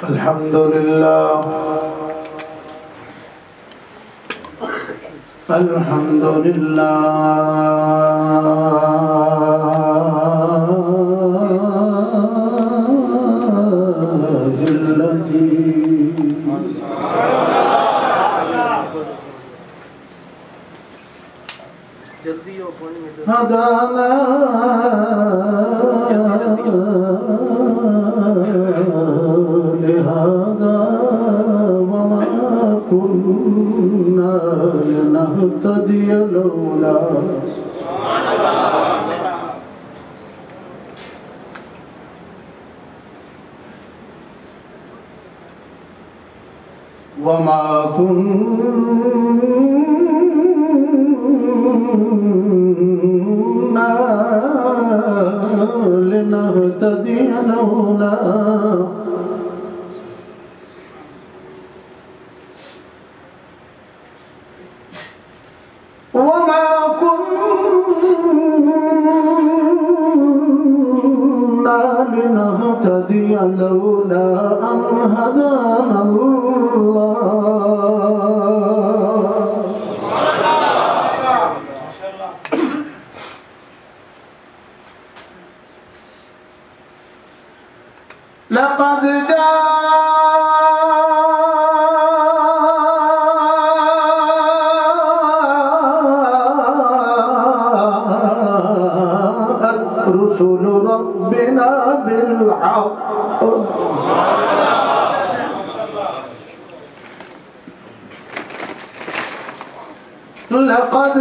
الحمد لله الحمد لله الذي هدانا لهذا وما كنا لنهتدي لولا وما كنا لنهتدي لولا وما كنا لنهتدي لولا أن هدانا الله لقد جاءت رسل ربنا بالحق لقد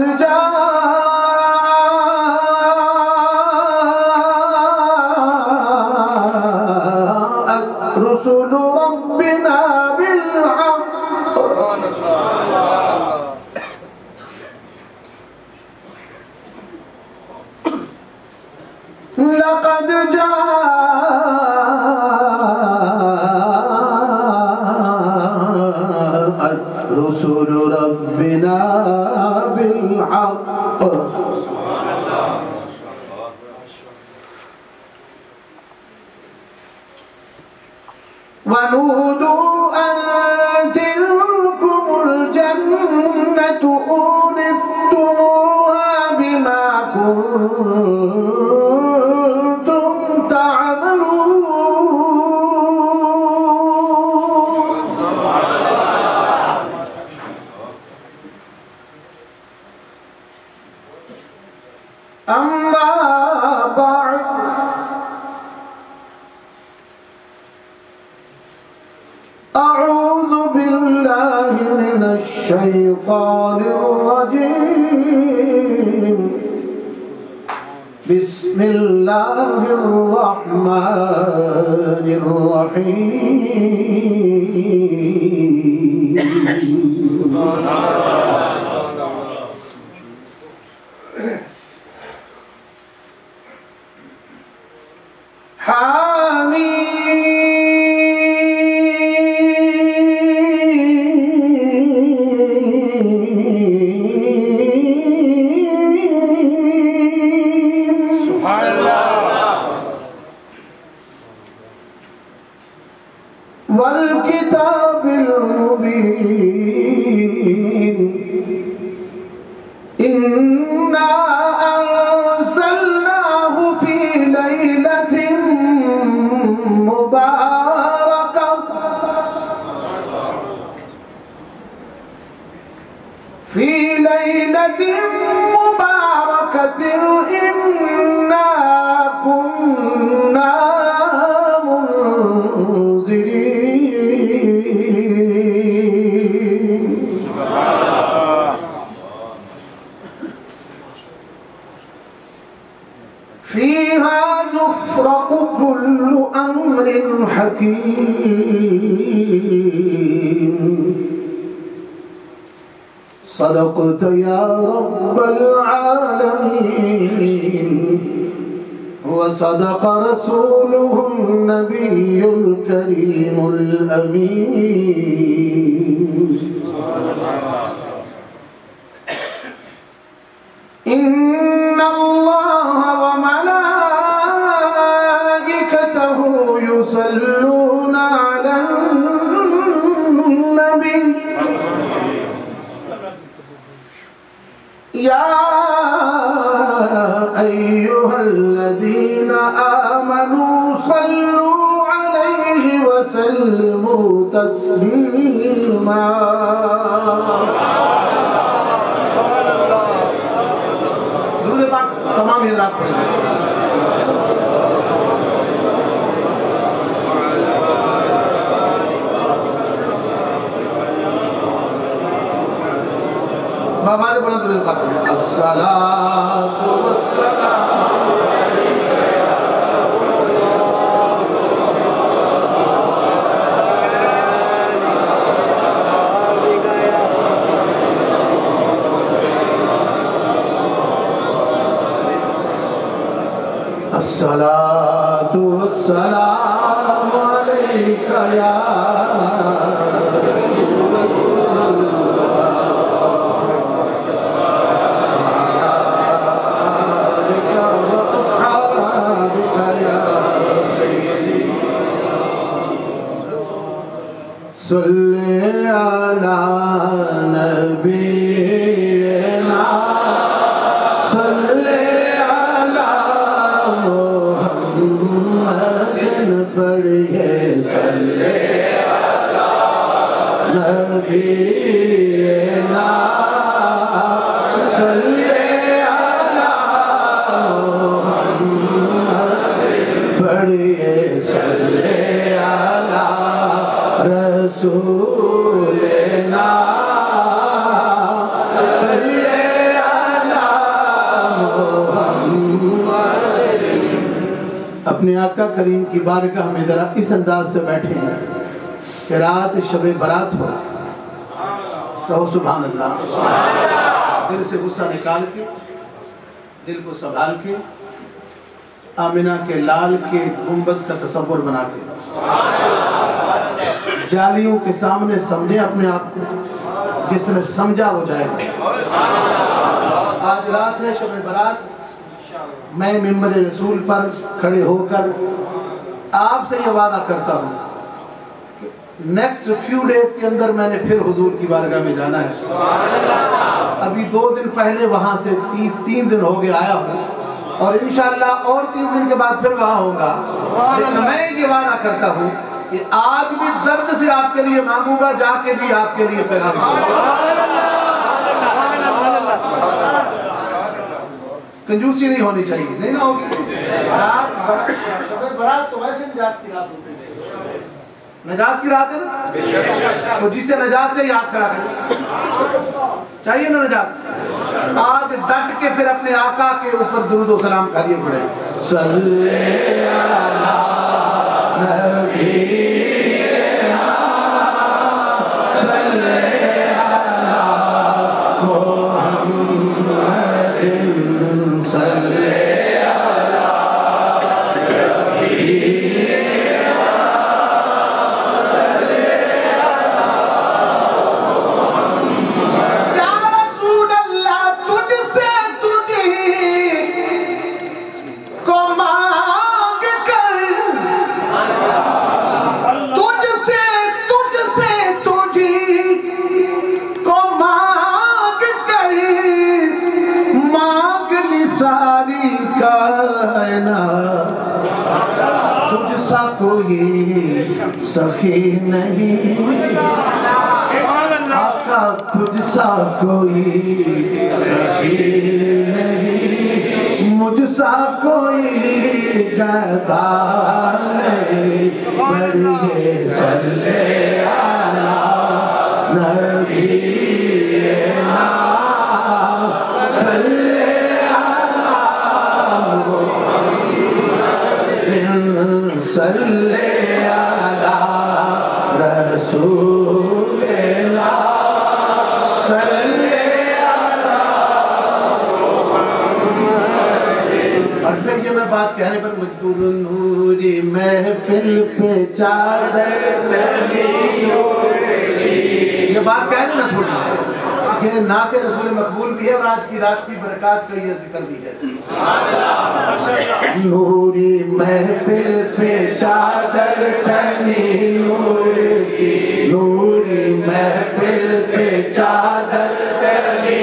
جاءت رسل ربنا بالحق لقد جاءت رسل ربنا بالحق ونودوا أن تلكم الجنة أورثتموها بما كنتم تعملون أما بعد أعوذ بالله من الشيطان الرجيم بسم الله الرحمن الرحيم والكتاب المبين إنا أرسلناه في ليلة مباركة في ليلة مباركة إنا كنا منذرين فيها يفرق كل أمر حكيم صدقت يا رب العالمين وصدق رسوله النبي الكريم الأمين إن الله وملائكته يصلون على وسلموا تسليما درود پاک تمام حضرات پڑھیں گے بابا نے بڑا درود پاک پڑھیں الصلاۃ والسلام الصلاة والسلام عليك يا رسول الله صل على نبينا صل على محمد پڑھئے صل على نبينا صل على محمد پڑھئے صل على رسولنا صلی علی محمد اپنے آقا کریم کی بارگاہ میں ذرا اس انداز سے بیٹھے ہیں کہ رات شب برات ہو کہو سبحان اللہ دل سے غصہ نکال کے دل کو سنبھال کے آمنہ کے لال کے گنبد کا تصور بنا کے جالیوں کے سامنے سمجھے اپنے آپ کو جس نے سمجھا ہو جائے گا آج رات ہے شب برات میں ممبر رسول پر کھڑے ہو کر آپ سے یہ وعدہ کرتا ہوں نیکسٹ فیو ڈیز کے اندر میں نے پھر حضور کی بارگاہ میں جانا ہے ابھی 2 دن پہلے وہاں سے 3 دن ہو گئے آیا ہوں اور انشاءاللہ اور 3 دن کے بعد پھر وہاں ہوگا لیکن میں یہ وعدہ کرتا ہوں کہ آج بھی درد سے آپ کے لیے مانگوں گا جا کے بھی آپ کے لیے پیغام کنجوسی نہیں ہونی چاہیے نہیں نہ ہوگی برات تو ویسے نجات کی رات ہوتی ہے نجات کی رات ہے نا تو جسے نجات چاہیے ہاتھ کھڑا کریں چاہیے نا نجات آج ڈٹ کے پھر اپنے آقا کے اوپر درود و سلام کھا دیے پڑے صلی علی نبینا صلی علی محمد صلی کوئی سخی نہیں آقا تجھ سا کوئی سخی نہیں مجھ سا کوئی گدار نہیں پڑھئے صلی علی نبینا صلی صلی علی رسولنا صلی علی محمد اور پھر یہ میں بات کہنے پر مجدور نوری محفل پہ چادر یہ بات کہنے نہ تھوڑی یہ نعت رسول مقبول بھی ہے اور آج کی رات کی برکات کا یہ ذکر بھی ہے نوری محفل پہ چادر تنی نوری محفل پہ چادر تنی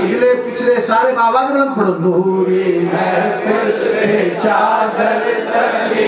اگلے پچھلے سارے آواز بلند پڑھو نوری محفل پہ چادر تنی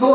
2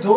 2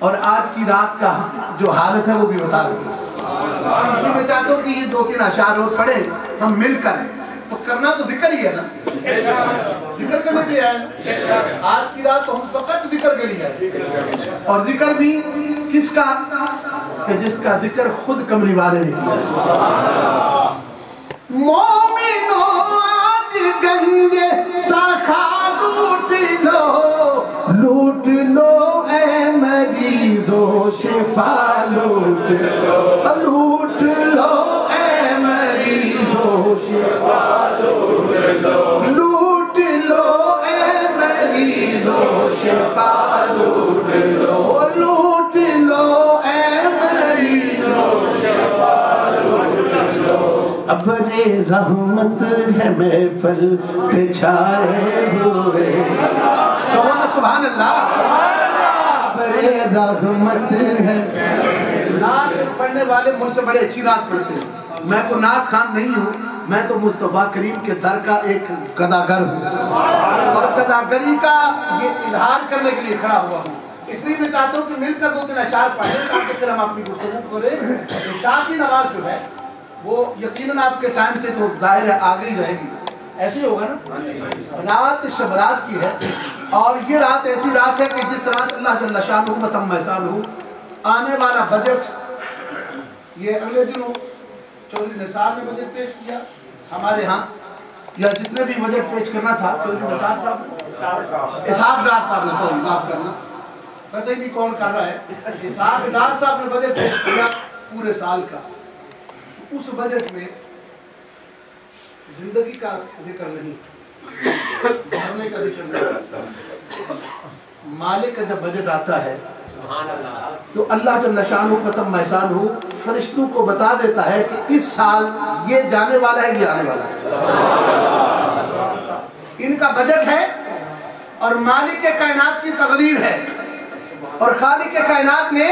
اور آج کی رات کا جو حالت ہے وہ بھی بتا دوں. اسی میں چاہتا ہوں کہ یہ 2-3 اشعار اور پڑھے ہم مل کر. تو کرنا تو ذکر ہی ہے نا, ذکر کرنے کے لیے ہے. آج کی رات تو ہم فقط ذکر کے لیے ہے, اور ذکر بھی کس کا, کہ جس کا ذکر خود کملی والے نے کیا. مومنو آج گنج ساکھا لوٹ لو اے مریضو شفا لوٹ لو اے مریضو شفا لوٹ لو اے مریضو شفا لوٹ لو اے مریضو شفا لو. ابرِ رحمت ہے محفل پہ چھائے ہوئے, سبحان اللہ. ابرِ رحمت ہے. نعت پڑھنے والے مجھ سے بڑے اچھی نعت پڑھتے ہیں. میں کو نعت خان نہیں ہوں, میں تو مصطفیٰ کریم کے در کا ایک گداگر ہوں, اور گداگری کا یہ اظہار کرنے کے لیے کھڑا ہوا ہوں. اس لیے میں چاہتا ہوں کہ مل کر 2-3 اشعار پڑھیں تاکہ پھر ہم اپنی گفتگو کریں. عشاء کی نماز جو ہے وہ یقیناً آپ کے ٹائم سے تو ظاہر ہے آگے ہی رہے گی, ایسے ہی ہوگا نا. رات شب رات کی ہے, اور یہ رات ایسی رات ہے کہ جس رات اللہ جل شانہ وتم احسانہ آنے والا بجٹ, یہ اگلے دنوں چودھری نثار نے بجٹ پیش کیا ہمارے ہاں, یا جس نے بھی بجٹ پیش کرنا تھا چودھری نثار صاحب نے, اسحاق ڈار صاحب نے, سوری معاف کرنا, ویسے بھی کون کر رہا ہے, اسحاق ڈار صاحب نے بجٹ پیش کیا پورے سال کا. اس بجٹ میں زندگی کا ذکر نہیں, بھرنے کا ذکر نہیں. مالک کا جب بجٹ آتا ہے تو اللہ جل شانہ وتم احسانہ فرشتوں کو بتا دیتا ہے کہ اس سال یہ جانے والا ہے, یہ آنے والا ہے. ان کا بجٹ ہے اور مالک کائنات کی تقدیر ہے, اور خالق کائنات نے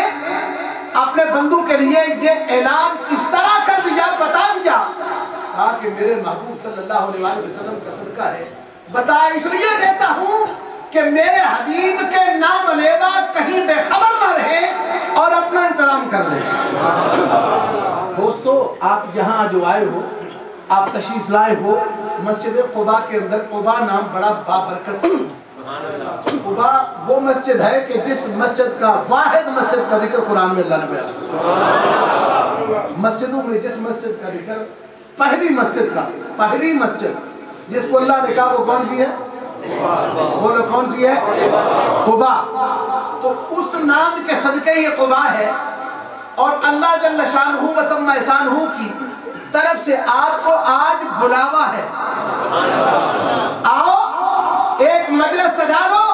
اپنے بندوں کے لیے یہ اعلان اس طرح کر دیا, بتا دیا, کہا کہ میرے محبوب صلی اللہ علیہ وسلم کا صدقہ ہے, بتا اس لیے دیتا ہوں کہ میرے حبیب کے نام لیوا کہیں بے خبر نہ رہے اور اپنا انتظام کر لیں. دوستو, آپ یہاں جو آئے ہو, آپ تشریف لائے ہو مسجد قباء کے اندر. قباء نام بڑا بابرکت ہے. قباء وہ مسجد ہے کہ جس مسجد کا, واحد مسجد کا ذکر قرآن میں اللہ نے بیان. مسجدوں میں جس مسجد کا ذکر, پہلی مسجد جس کو اللہ نے کہا وہ کون سی ہے, بولو کون سی ہے, قباء. تو اس نام کے صدقے یہ قباء ہے, اور اللہ جل شانہ وتم احسانہ کی طرف سے آپ کو آج بلاوا ہے. آؤ ایک مجلس سجا لو,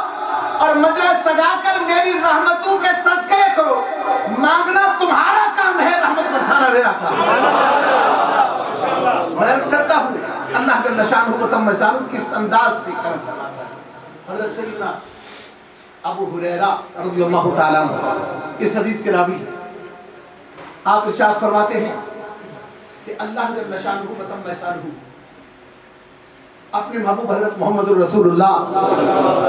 اور مجلس سجا کر میری رحمتوں کے تذکرے کرو. مانگنا تمہارا کام ہے, رحمت برسانا میرا کام. میں عرض کرتا ہوں اللہ جل شانہ وتم احسانہ کس انداز سے کرم فرماتا ہے. حضرت سیدنا ابو ہریرہ رضی اللہ تعالیٰ عنہ اس حدیث کے راوی ہیں. آپ ارشاد فرماتے ہیں کہ اللہ جل شانہ وتم احسانہ اپنے محبوب حضرت محمد الرسول اللہ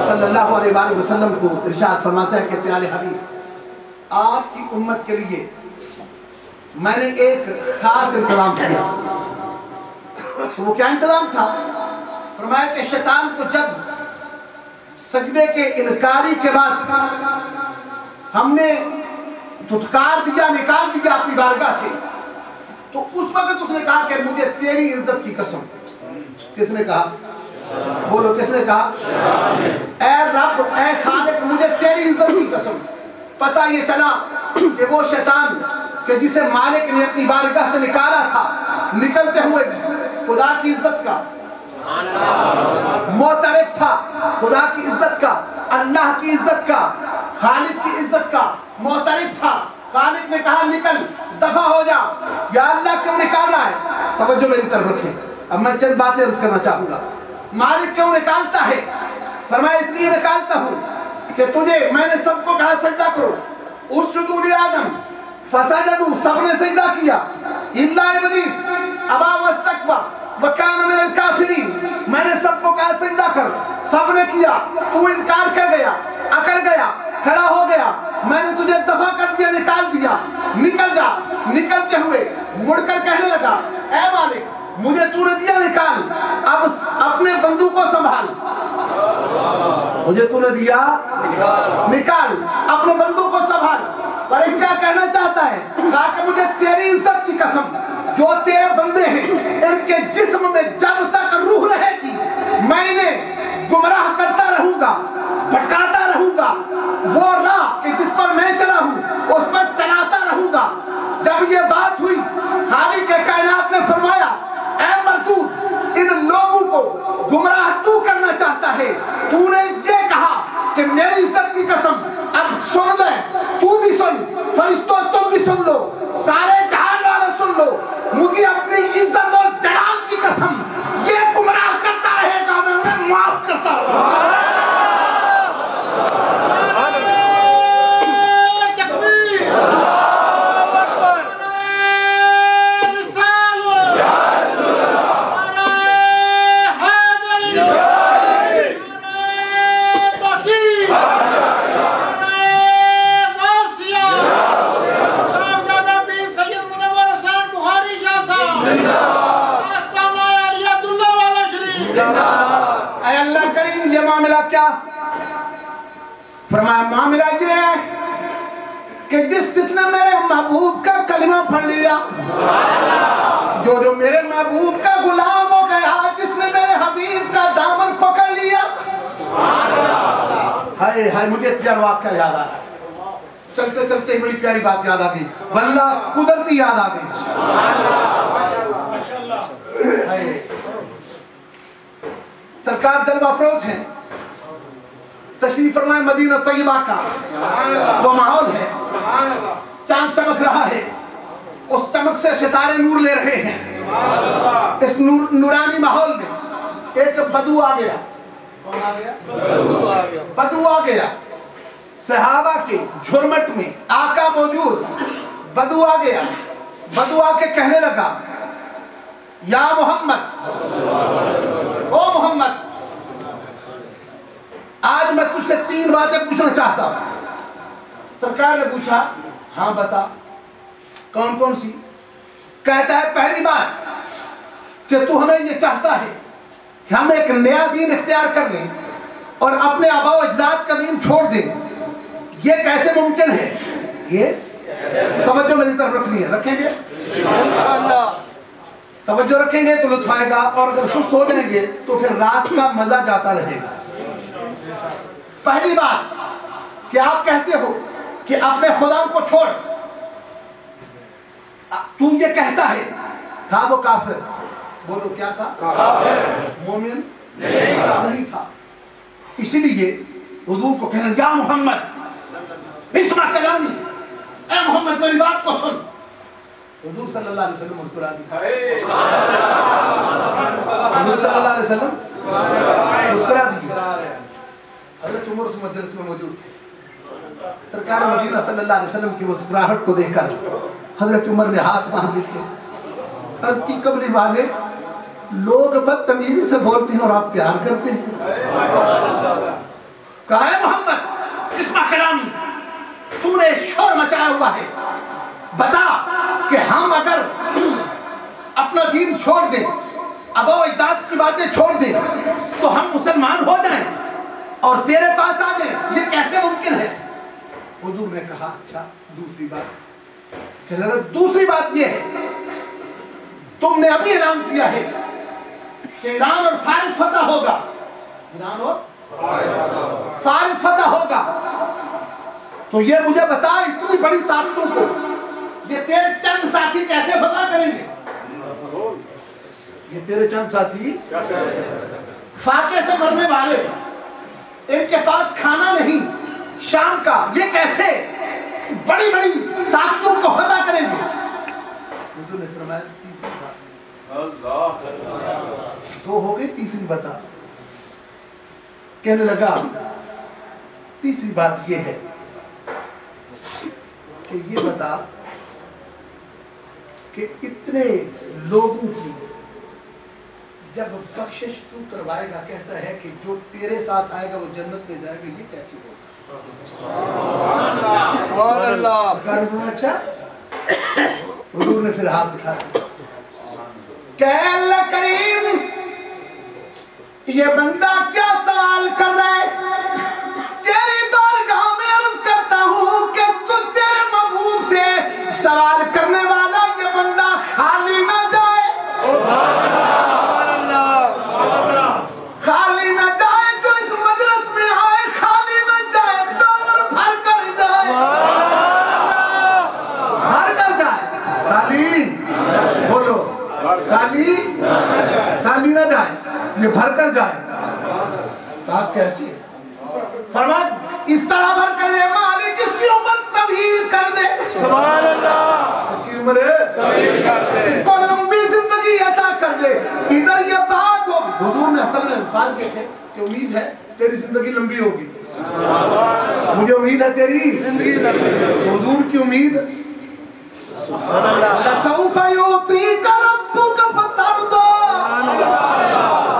صلی اللہ علیہ وآلہ وسلم کو ارشاد فرماتا ہے کہ پیارے حبیب, آپ کی امت کے لیے میں نے ایک خاص انتظام کیا. تو وہ کیا انتظام تھا؟ فرمایا کہ شیطان کو جب سجدے کے انکاری کے بعد ہم نے دھتکار دیا, نکال دیا اپنی بارگاہ سے, تو اس وقت اس نے کہا کہ مجھے تیری عزت کی قسم. کس نے کہا, بولو کس نے کہا, اے رب, اے خالق, مجھے تیری عزت کی قسم. پتہ یہ چلا کہ وہ شیطان کہ جسے مالک نے اپنی بارگاہ سے نکالا تھا, نکلتے ہوئے خدا کی عزت کا معترف تھا, خدا کی عزت کا, اللہ کی عزت کا, خالق کی عزت کا معترف تھا. خالق نے کہا نکل, دفع ہو جا. یا اللہ کیوں نکال رہا ہے؟ توجہ میری طرف رکھیں, اب میں چند باتیں عرض کرنا چاہوں گا. مالک کیوں نکالتا ہے؟ فرمایا اس لیے نکالتا ہوں کہ تجھے, میں نے سب کو کہا سجدہ کرو, اسجدوا لآدم فسجدوا, سب نے سجدہ کیا, الا ابلیس ابا واستکبر وکان من الکافرین, میں نے سب کو کہا سجدہ کر, سب نے کیا, تو انکار کر گیا, اکڑ گیا, کھڑا ہو گیا, میں نے تجھے دفع کر دیا، نکال دیا، نکل جا۔ نکلتے ہوئے مڑ کر کہنے لگا اے مالک مجھے تو نے دیا نکال، اب اپنے بندوق کو سنبھال۔ مجھے تو نے دیا نکال، اپنے بندوق کو سنبھال۔ پر یہ کیا کہنا چاہتا ہے؟ کہا کہ مجھے تیری عزت کی قسم، جو تیرے بندے ہیں ان کے جسم میں جب تک روح رہے گی میں انہیں گمراہ کرتا رہوں گا، بھٹکاتا رہوں گا، وہ راہ کہ جس پر میں چلا ہوں اس پر چلاتا رہوں گا۔ جب یہ بات ہوئی خالق کائنات نے فرمایا اے مردود ان لوگوں کو گمراہ تو کرنا چاہتا ہے، تو نے یہ کہا کہ میری عزت کی قسم اب سن لے، تو بھی سن، فرشتوں تم بھی سن لو، سارے جہان والے سن لو، مجھے اپنی عزت اور جلال کی قسم یہ گمراہ کرتا رہے گا میں معاف کرتا رہوں گا۔ اے اللہ کریم یہ معاملہ کیا؟ فرمایا معاملہ یہ ہے کہ جس نے میرے محبوب کا کلمہ پڑھ لیا، جو میرے محبوب کا غلام ہو گیا، جس نے میرے حبیب کا دامن پکڑ لیا، ہائے ہائے مجھے اتنا واقعہ یاد آ رہا ہے، چلتے چلتے بڑی پیاری بات یاد آ گئی، واللہ قدرتی یاد آ گئی۔ سرکار جلوہ افروز ہیں، تشریف فرمائے مدینہ طیبہ کا وہ ماحول ہے، چاند چمک رہا ہے، اس چمک سے ستارے نور لے رہے ہیں۔ اس نورانی ماحول میں ایک بدو آ گیا۔ کون آ گیا؟ بدو آ گیا۔ صحابہ کے جھرمٹ میں آقا موجود، بدو آ گیا۔ بدو آ کے کہنے لگا یا محمد، او محمد آج میں تجھ سے 3 باتیں پوچھنا چاہتا ہوں۔ سرکار نے پوچھا ہاں بتا، کون کون سی؟ کہتا ہے پہلی بات کہ تو ہمیں یہ چاہتا ہے کہ ہم ایک نیا دین اختیار کر لیں اور اپنے آباء و اجداد کا دین چھوڑ دیں، یہ کیسے ممکن ہے؟ یہ توجہ میری طرف رکھنی ہے، رکھیں گے؟ توجہ رکھیں گے تو لطف آئے گا، اور اگر سست ہو جائیں گے تو پھر رات کا مزہ جاتا رہے گا۔ پہلی بات کہ آپ کہتے ہو کہ اپنے خدا کو چھوڑ، تو یہ کہتا ہے، تھا وہ کافر؟ بولو کیا تھا؟ کافر، مومن نہیں تھا۔ اسی لیے حضور کو کہنا یا محمد اسمع کلامی، اے محمد میری بات کو سن۔ حضور صلی اللہ علیہ وسلم مسکرا دی، حضور صلی اللہ علیہ وسلم مسکرا دی۔ حضرت عمر اس مجلس میں موجود تھے، سرکار مدینہ صلی اللہ علیہ وسلم کی مسکراہٹ کو دیکھ کر حضرت عمر نے ہاتھ باندھ لیے، عرض کی قبری والے لوگ بدتمیزی سے بولتے ہیں اور آپ پیار کرتے ہیں۔ کہا ہے محمد اسمع کلامی، تو نے شور مچایا ہوا ہے، بتا کہ ہم اگر اپنا دین چھوڑ دیں، آباء و اجداد کی باتیں چھوڑ دیں تو ہم مسلمان ہو جائیں اور تیرے پاس آ جائیں، یہ کیسے ممکن ہے؟ حضور نے کہا اچھا دوسری بات، کہ دوسری بات یہ ہے تم نے ابھی اعلان کیا ہے کہ ایران اور فارس فتح ہوگا، ایران اور فارس فتح ہوگا، تو یہ مجھے بتا اتنی بڑی طاقتوں کو یہ تیرے چند ساتھی کیسے فتح کریں گے؟ یہ تیرے چند ساتھی فاقے سے مرنے والے، ان کے پاس کھانا نہیں شام کا، یہ کیسے بڑی بڑی طاقتوں کو فتح کریں گے؟ حضور نے فرمایا تیسری بات، دو ہو گئی، تیسری بتا۔ کہنے لگا تیسری بات یہ ہے کہ یہ بتا کہ اتنے لوگوں کی جب بخشش تو کروائے گا، کہتا ہے کہ جو تیرے ساتھ آئے گا وہ جنت میں جائے گا، یہ کیسی ہوگا؟ اچھا حضور نے پھر ہاتھ اٹھا کہ اللہ کریم یہ بندہ کیا سوال کر رہا ہے؟ تیری بارگاہ میں عرض کرتا ہوں کہ تو تیرے محبوب سے سوال کرنے والا یہ بندہ خالی نہ جائے، خالی نہ جائے، جو اس مجلس میں آئے خالی نہ جائے، دور بھر کر جائے، بھر کر جائے، خالی بولو، خالی نہ جائے، یہ بھر کر جائے۔ بات کیسی ہے؟ فرمایا اس طرح بھر کر یہ مالک جس کی عمر طویل کر دے، سبحان اللہ، اس کی عمر طویل کر دے، اس کو لمبی زندگی عطا کر دے۔ ادھر یہ بات ہو، حضور نے اصل میں الفاظ کے تھے کہ امید ہے تیری زندگی لمبی ہوگی، مجھے امید ہے تیری زندگی لمبی، حضور کی امید لَسَوْفَ يُعْطِيكَ رَبُّكَ فَتَرْضَىٰ،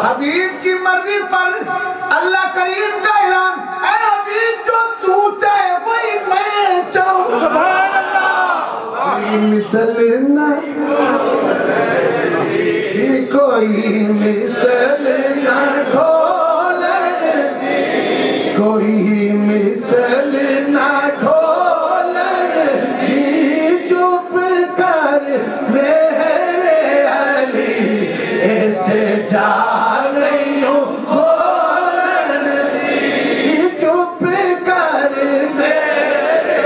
حبیب کی مرضی پر اللہ کریم کا اعلان، اے حبیب جو تو چاہے وہی میں چاہوں، سبحان اللہ، کوئی مثل نہ ڈھول، کوئی مثل نہ ڈھول، چپ کر میرے علی التجا رہی ہوں، چپ کر میرے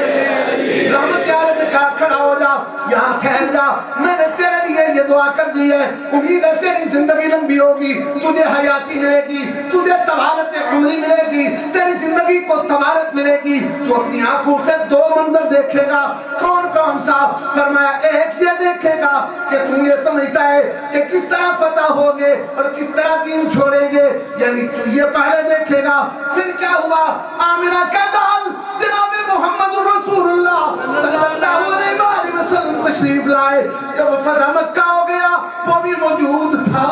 رحمت یار نے کہا کھڑا ہو جا، یہاں ٹھہر جا، میں نے تیرے لیے یہ دعا کر دی ہے، امید ہے تیری زندگی لمبی ہوگی، تجھے حیاتی ملے گی، تجھے طوالت عمری ملے گی، تیری زندگی کو طوالت ملے گی، تو اپنی آنکھوں سے دو منظر دیکھے گا، کون کون سا؟ فرمایا ایک یہ دیکھے گا کہ تم یہ سمجھتا ہے کہ کس طرح فتح ہوگے اور کس طرح دین چھوڑیں گے، یعنی تو یہ پہلے دیکھے گا۔ پھر کیا ہوا؟ آمنہ کا لال جناب محمد رسول اللہ صلی اللہ علیہ وسلم تشریف لائے، جب فتح مکہ ہو گیا وہ بھی موجود تھا،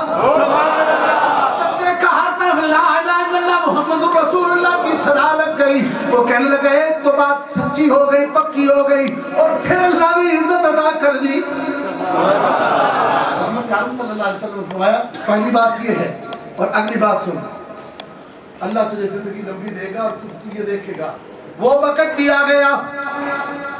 جب دیکھا ہر طرف لا الہ الا اللہ محمد رسول اللہ کی صدا لگ گئی، وہ کہنے لگے تو بات سچی ہو گئی، پکی ہو گئی، اور پھر اللہ نے عزت عطا کر دی۔ محمد صلی اللہ علیہ وسلم نے فرمایا پہلی بات یہ ہے، اور اگلی بات سن، اللہ تجھے زندگی لمبی دے گا اور تو یہ دیکھے گا۔ وہ وقت بھی آ گیا،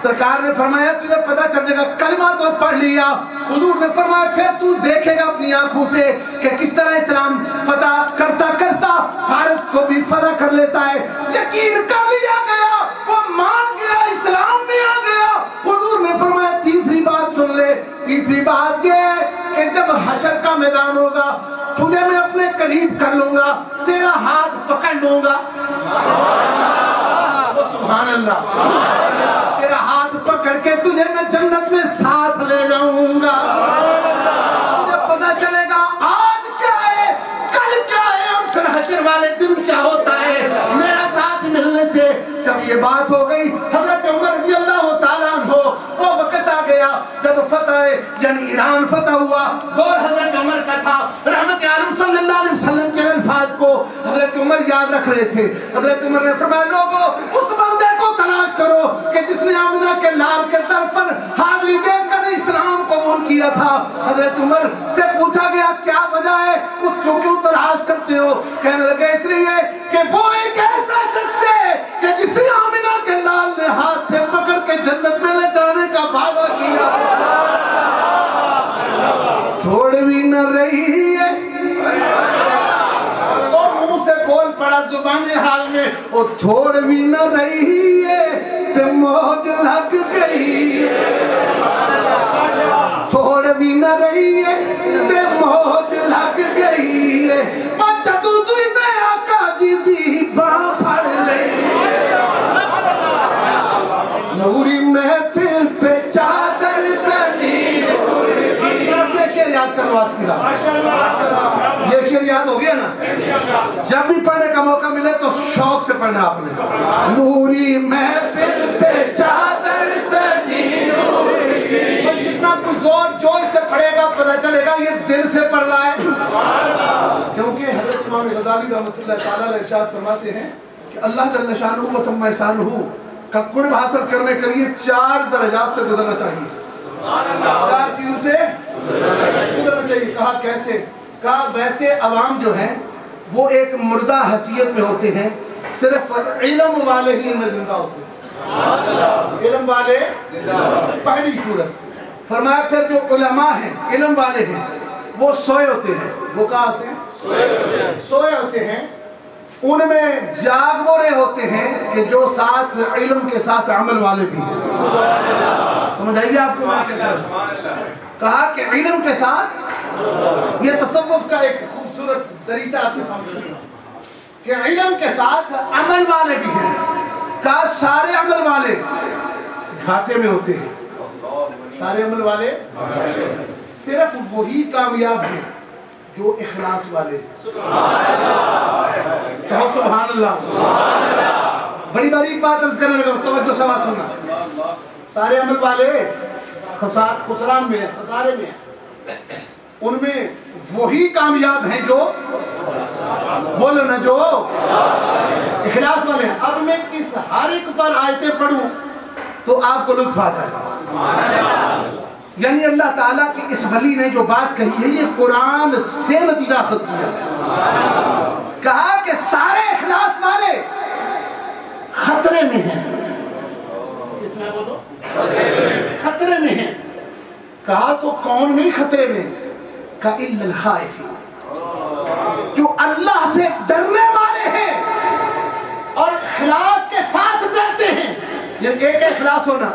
سرکار نے فرمایا تجھے پتہ چل جائے گا، کلمہ تو پڑھ لیا، حضور نے فرمایا پھر تو دیکھے گا اپنی آنکھوں سے کہ کس طرح اسلام فتح کرتا کرتا فارس کو بھی فتح کر لیتا ہے، یقین کر لیا گیا، وہ مان گیا، اسلام میں آ گیا۔ حضور نے فرمایا تیسری بات سن لے، تیسری بات یہ ہے کہ جب حشر کا میدان ہوگا تجھے میں اپنے قریب کر لوں گا، تیرا ہاتھ پکڑ لوں گا، سبحان اللہ، تیرا ہاتھ پکڑ کے تجھے میں جنت میں ساتھ لے جاؤں گا، تجھے پتہ چلے گا آج کیا ہے، کل کیا ہے، اور پھر حشر والے دن کیا ہوتا ہے میرا ساتھ ملنے سے۔ جب یہ بات ہو گئی حضرت عمر رضی اللہ تعالیٰ عنہ، وہ وقت آ گیا جب فتح یعنی ایران فتح ہوا، دور حضرت عمر کا تھا، رحمت عالم صلی اللہ علیہ وسلم کے الفاظ کو حضرت عمر یاد رکھ رہے تھے۔ حضرت عمر نے فرمایا لوگوں اس بندے کو تلاش کرو کہ جس نے آمنہ کے لال کے در پر حاضری دے کر اسلام قبول کیا تھا۔ حضرت عمر سے پوچھا گیا کیا وجہ ہے، اس کو کیوں تلاش کرتے ہو؟ کہنے لگے اس لیے کہ وہ ایک ایسا شخص ہے کہ جسے آمنہ کے لال نے ہاتھ سے پکڑ کے جنت میں لے جانے کا وعدہ کیا، چھوڑ بھی نہ رہی ہے، اور منہ سے بول پڑا زبان حال میں، اور چھوڑ بھی نہ رہی ہے تے موج لگ گئی، چھوڑ بھی نہ رہی ہے تے موج لگ گئی ہے، بچہ تو میں آقا جی دی باں پھڑ لے، نوری محفل پہ چادر تنی، یہ شعر یاد کرواز کی رہا، یہ شعر یاد ہو گیا نا، جب بھی پڑھنے کا موقع ملے تو شوق سے پڑھنا آپ نے، نوری محفل پہ چادر تنی، جتنا تو زور جوش سے پڑھے گا پتہ چلے گا یہ دل سے پڑھ رہا ہے، کیونکہ حضرت امام غزالی رحمۃ اللہ تعالیٰ ارشاد فرماتے ہیں کہ کہ اللہ جل شانہ و تم احسانہ کا قرب حاصل کرنے کے لیے 4 درجات سے گزرنا چاہیے. 4 چیزوں سے گزرنا چاہیے. کہا کیسے؟ کہا ویسے عوام جو ہیں وہ ایک مردہ حیثیت میں ہوتے ہیں, صرف علم والے ہی ان میں زندہ ہوتے ہیں. علم والے پہلی صورت. فرمایا پھر جو علماء ہیں, علم والے ہیں, وہ سوئے ہوتے ہیں. وہ کہاں ہوتے ہیں؟ سوئے ہوتے ہیں. ان میں جاگ وہ رہے ہوتے ہیں کہ جو ساتھ علم کے ساتھ عمل والے بھی ہیں. سمجھ آئیے آپ کو؟ کہا کہ علم کے ساتھ, یہ تصوف کا ایک خوبصورت طریقہ آپ کے سامنے کہ علم کے ساتھ عمل والے بھی ہیں. کہا سارے عمل والے گھاٹے میں ہوتے ہیں. سارے عمل والے صرف وہی کامیاب ہیں جو اخلاص والے. کہو سبحان اللہ. بڑی بڑی بات عرض کرنے لگا, توجہ سے بات سننا. سارے عمل والے خسران میں ہیں, خسارے میں ہیں. ان میں وہی کامیاب ہیں جو بولو نا, جو اخلاص والے ہیں. اب میں اس ہر ایک پر آیتیں پڑھوں تو آپ کو لطف آ جائے. یعنی اللہ تعالیٰ کی اس ولی نے جو بات کہی ہے یہ قرآن سے نتیجہ اخذ کیا. کہا کہ سارے اخلاص والے خطرے میں ہیں. اس میں بولو خطرے میں ہیں. کہا تو کون نہیں خطرے میں؟ کہا الا الخائفین, جو اللہ سے ڈرنے والے ہیں اور اخلاص کے ساتھ ڈرتے ہیں. یہ ایک اخلاص ہونا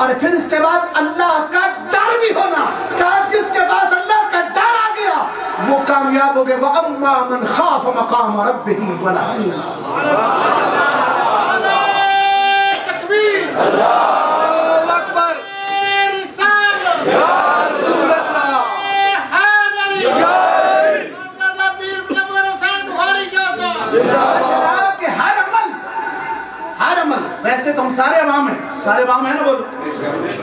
اور پھر اس کے بعد اللہ کا ڈر بھی ہونا. کہا جس کے بعد اللہ کا ڈر آ گیا وہ کامیاب ہو گئے. وَأَمَّا مَنْ خَافَ مَقَامَ رَبِّهِ وَنَهَى تکبیر اللہ اکبر رسالت یا رسول اللہ حیدری یا پیر منور حسین بخاری کا کہ ہر عمل ویسے تو ہم سارے عوام ہیں, سارے عوام ہیں نا. بولو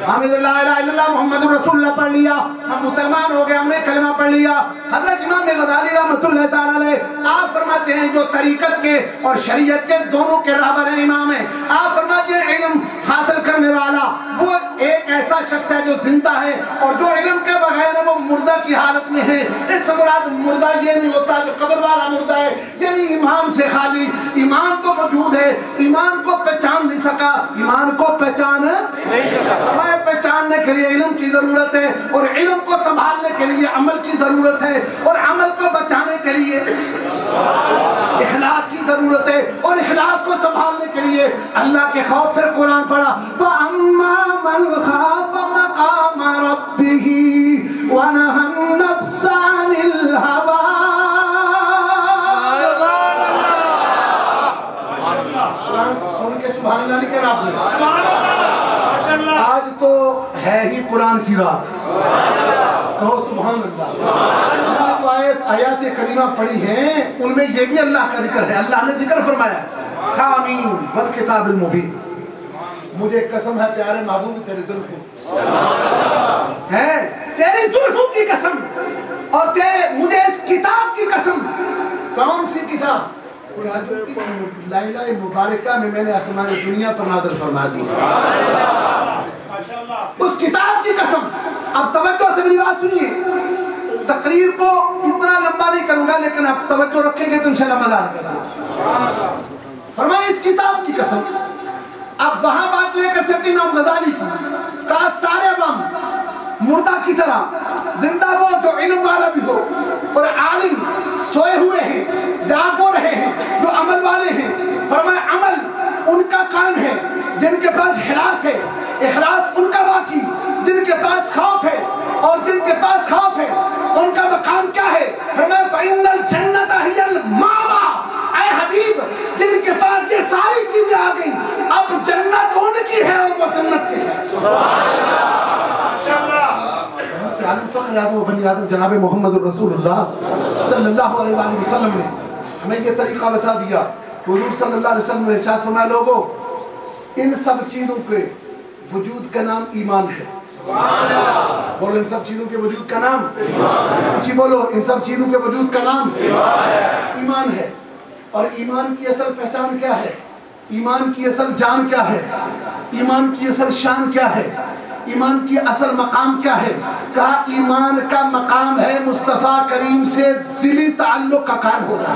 ہم لا الہ الا اللہ محمد رسول اللہ پڑھ لیا, ہم مسلمان ہو گئے, ہم نے کلمہ پڑھ لیا. حضرت امام غزالی رحمۃ اللہ تعالی علیہ آپ فرماتے ہیں جو طریقت کے اور شریعت کے دونوں کے راہبر ہیں, امام ہیں. آپ فرماتے ہیں علم حاصل کرنے والا وہ ایک ایسا شخص ہے جو زندہ ہے, اور جو علم کے بغیر ہے وہ مردہ کی حالت میں ہے. اس سے مراد مردہ یہ نہیں ہوتا جو قبر والا مردہ ہے, یعنی ایمان سے خالی. ایمان تو موجود ہے, ایمان کو پہچان نہیں سکا, ایمان کو پہچان نہیں سکا. ہمیں پہچاننے کے لیے علم کی ضرورت ہے, اور علم کو سنبھالنے کے لیے عمل کی ضرورت ہے, اور عمل کو بچانے کے لیے اخلاص کی ضرورت ہے, اور اخلاص کو سنبھالنے کے لیے اللہ کے خوف. پھر قرآن پڑھا وَأَمَّا مَنْ خَافَ مَقَامَ رَبِّهِ وَنَهَى النَّفْسَ عَنِ الْهَوَىٰ. سن کے سبحان اللہ نہیں کہنا آپ نے. آج تو ہے ہی قرآن کی رات. کہو سبحان اللہ. آیات کریمہ پڑھی ہیں ان میں یہ بھی اللہ کا ذکر ہے. اللہ نے ذکر فرمایا حامیم والکتاب المبین. مجھے قسم ہے پیارے محبوب تیرے زلفوں ہے, تیری زلفوں کی قسم, اور تیرے مجھے اس کتاب کی قسم. کون سی کتاب؟ اس لائلہ مبارکہ میں نے آسمان دنیا پر نازل فرما دی. اس کتاب کی قسم. اب توجہ سے میری بات سنیے. تقریر کو اتنا لمبا نہیں کروں گا, لیکن آپ توجہ رکھیں گے تو انشاءاللہ مزہ آئے گا. فرمائے اس کتاب کی قسم. اب وہاں بات لے کر چلتے امام غزالی کی. کہا سارے عوام مردہ کی طرح زندہ وہ جو علم والا بھی ہو, اور عالم سوئے ہوئے ہیں, جاگ ہو رہے ہیں, جو عمل والے ہیں. فرمایا عمل ان کا کام ہے جن کے پاس اخلاص ہے, اخلاص ان کا باقی جن کے پاس خوف ہے, اور جن کے پاس خوف ہے ان کا مقام کیا ہے؟ فرمایا فَإِنَّ الْجَنَّةَ هِيَ الْمَأْوَىٰ. اے حبیب جن کے پاس یہ ساری چیزیں آ گئیں, اب جنت ان کی ہے اور وہ جنت کی ہے. سبحان اللہ. بنی آدم جناب محمد رسول اللہ صلی اللہ علیہ وآلہ وسلم نے ہمیں یہ طریقہ بتا دیا. حضور صلی اللہ علیہ وسلم نے ارشاد فرمایا لوگوں ان سب چیزوں کے وجود کا نام ایمان ہے. بولو ان سب چیزوں کے وجود کا نام جی بولو ان سب چیزوں کے وجود کا نام ایمان ہے. اور ایمان کی اصل پہچان کیا ہے؟ ایمان کی اصل جان کیا ہے، ایمان کی اصل شان کیا ہے، ایمان کی اصل مقام کیا ہے؟ کہا ایمان کا مقام ہے مصطفیٰ کریم سے دلی تعلق کا قائم ہو جائے۔